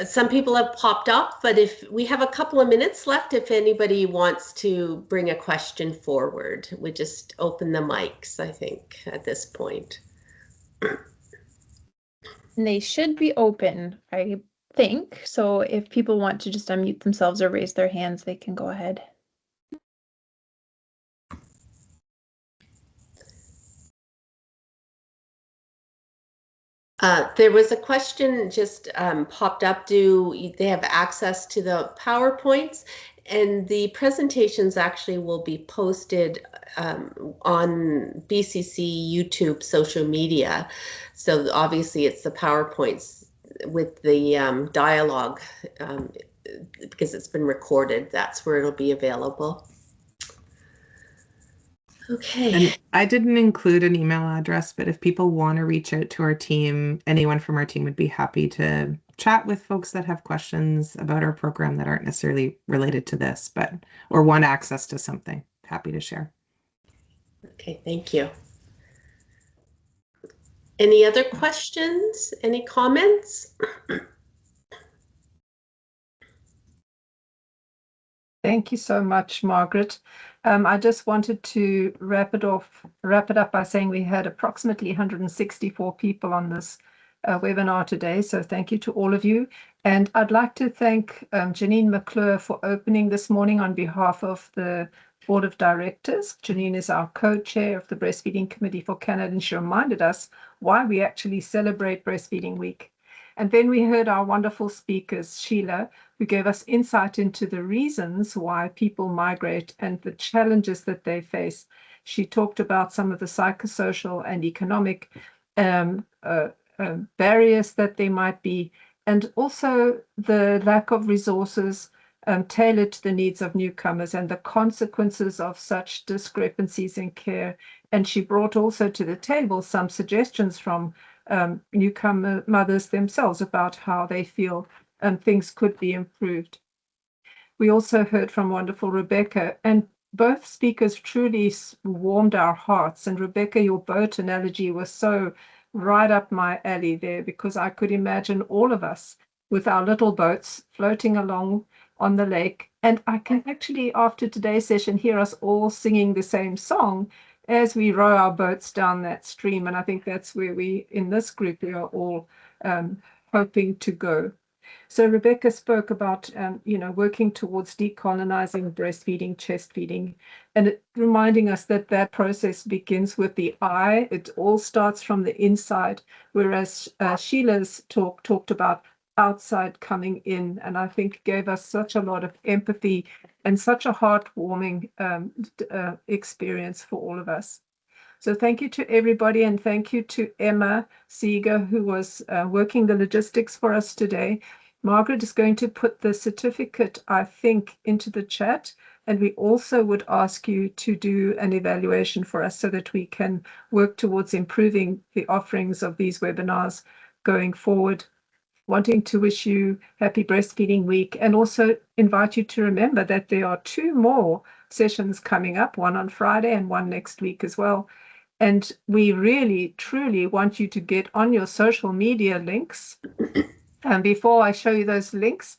Speaker 5: some people have popped up, but if we have a couple of minutes left, if anybody wants to bring a question forward, we just open the mics, I think, at this point.
Speaker 6: They should be open, I think. So if people want to just unmute themselves or raise their hands, they can go ahead.
Speaker 5: There was a question just popped up. Do they have access to the PowerPoints? And the presentations actually will be posted on BCC YouTube social media. So obviously it's the PowerPoints with the dialogue because it's been recorded. That's where it'll be available. Okay.
Speaker 4: And I didn't include an email address, but if people want to reach out to our team, anyone from our team would be happy to chat with folks that have questions about our program that aren't necessarily related to this, or want access to something. Happy to share.
Speaker 5: Okay, thank you. Any other questions? Any comments?
Speaker 1: Thank you so much, Margaret. I just wanted to wrap it up by saying we had approximately 164 people on this webinar today. So thank you to all of you. And I'd like to thank Janine McClure for opening this morning on behalf of the Board of Directors. Janine is our co-chair of the Breastfeeding Committee for Canada, and she reminded us why we actually celebrate Breastfeeding Week. And then we heard our wonderful speakers, Shela, who gave us insight into the reasons why people migrate and the challenges that they face. She talked about some of the psychosocial and economic barriers that there might be, and also the lack of resources tailored to the needs of newcomers and the consequences of such discrepancies in care. And she brought also to the table some suggestions from newcomer mothers themselves about how they feel things could be improved. We also heard from wonderful Rebecca, and both speakers truly warmed our hearts. And Rebecca, your boat analogy was so right up my alley there, because I could imagine all of us with our little boats floating along on the lake. And I can actually, after today's session, hear us all singing the same song as we row our boats down that stream. And I think that's where we, in this group, we are all hoping to go. So Rebecca spoke about, working towards decolonizing breastfeeding, chest feeding, and reminding us that that process begins with the I. It all starts from the inside, whereas Shela's talked about outside coming in, and I think gave us such a lot of empathy and such a heartwarming experience for all of us. So thank you to everybody, and thank you to Emma Seeger, who was working the logistics for us today. Margaret is going to put the certificate, I think, into the chat. And we also would ask you to do an evaluation for us so that we can work towards improving the offerings of these webinars going forward. Wanting to wish you happy breastfeeding week, and also invite you to remember that there are 2 more sessions coming up, one on Friday and one next week as well. And we really, truly want you to get on your social media links. And before I show you those links,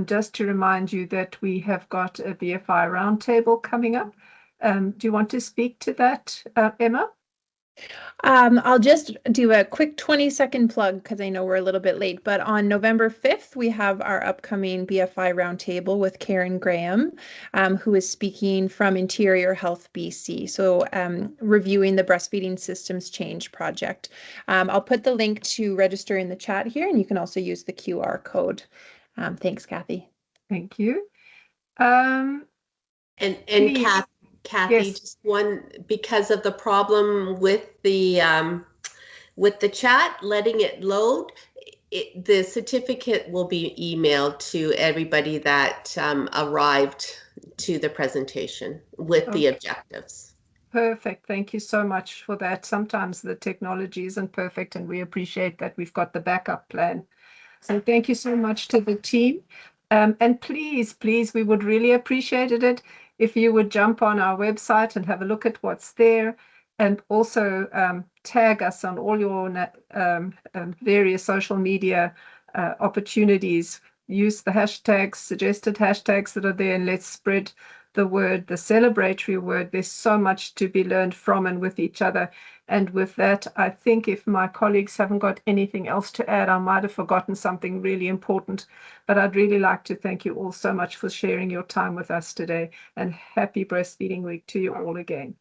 Speaker 1: just to remind you that we have got a BFI roundtable coming up. Do you want to speak to that, Emma?
Speaker 6: I'll just do a quick 20-second plug because I know we're a little bit late, but on November 5th, we have our upcoming BFI roundtable with Karen Graham, who is speaking from Interior Health BC, so reviewing the Breastfeeding Systems Change project. I'll put the link to register in the chat here, and you can also use the QR code. Thanks, Kathy.
Speaker 1: Thank you.
Speaker 5: And Kathy,
Speaker 1: Yes.
Speaker 5: just one, because of the problem with the chat, letting it load, the certificate will be emailed to everybody that arrived to the presentation with the objectives.
Speaker 1: Perfect. Thank you so much for that. Sometimes the technology isn't perfect, and we appreciate that we've got the backup plan. So thank you so much to the team. And please, we would really appreciate it if you would jump on our website and have a look at what's there, and also tag us on all your various social media opportunities. Use the hashtags, suggested hashtags that are there, and let's spread the word, the celebratory word. There's so much to be learned from and with each other. And with that, I think if my colleagues haven't got anything else to add, I might have forgotten something really important. But I'd really like to thank you all so much for sharing your time with us today, and happy Breastfeeding Week to you all again.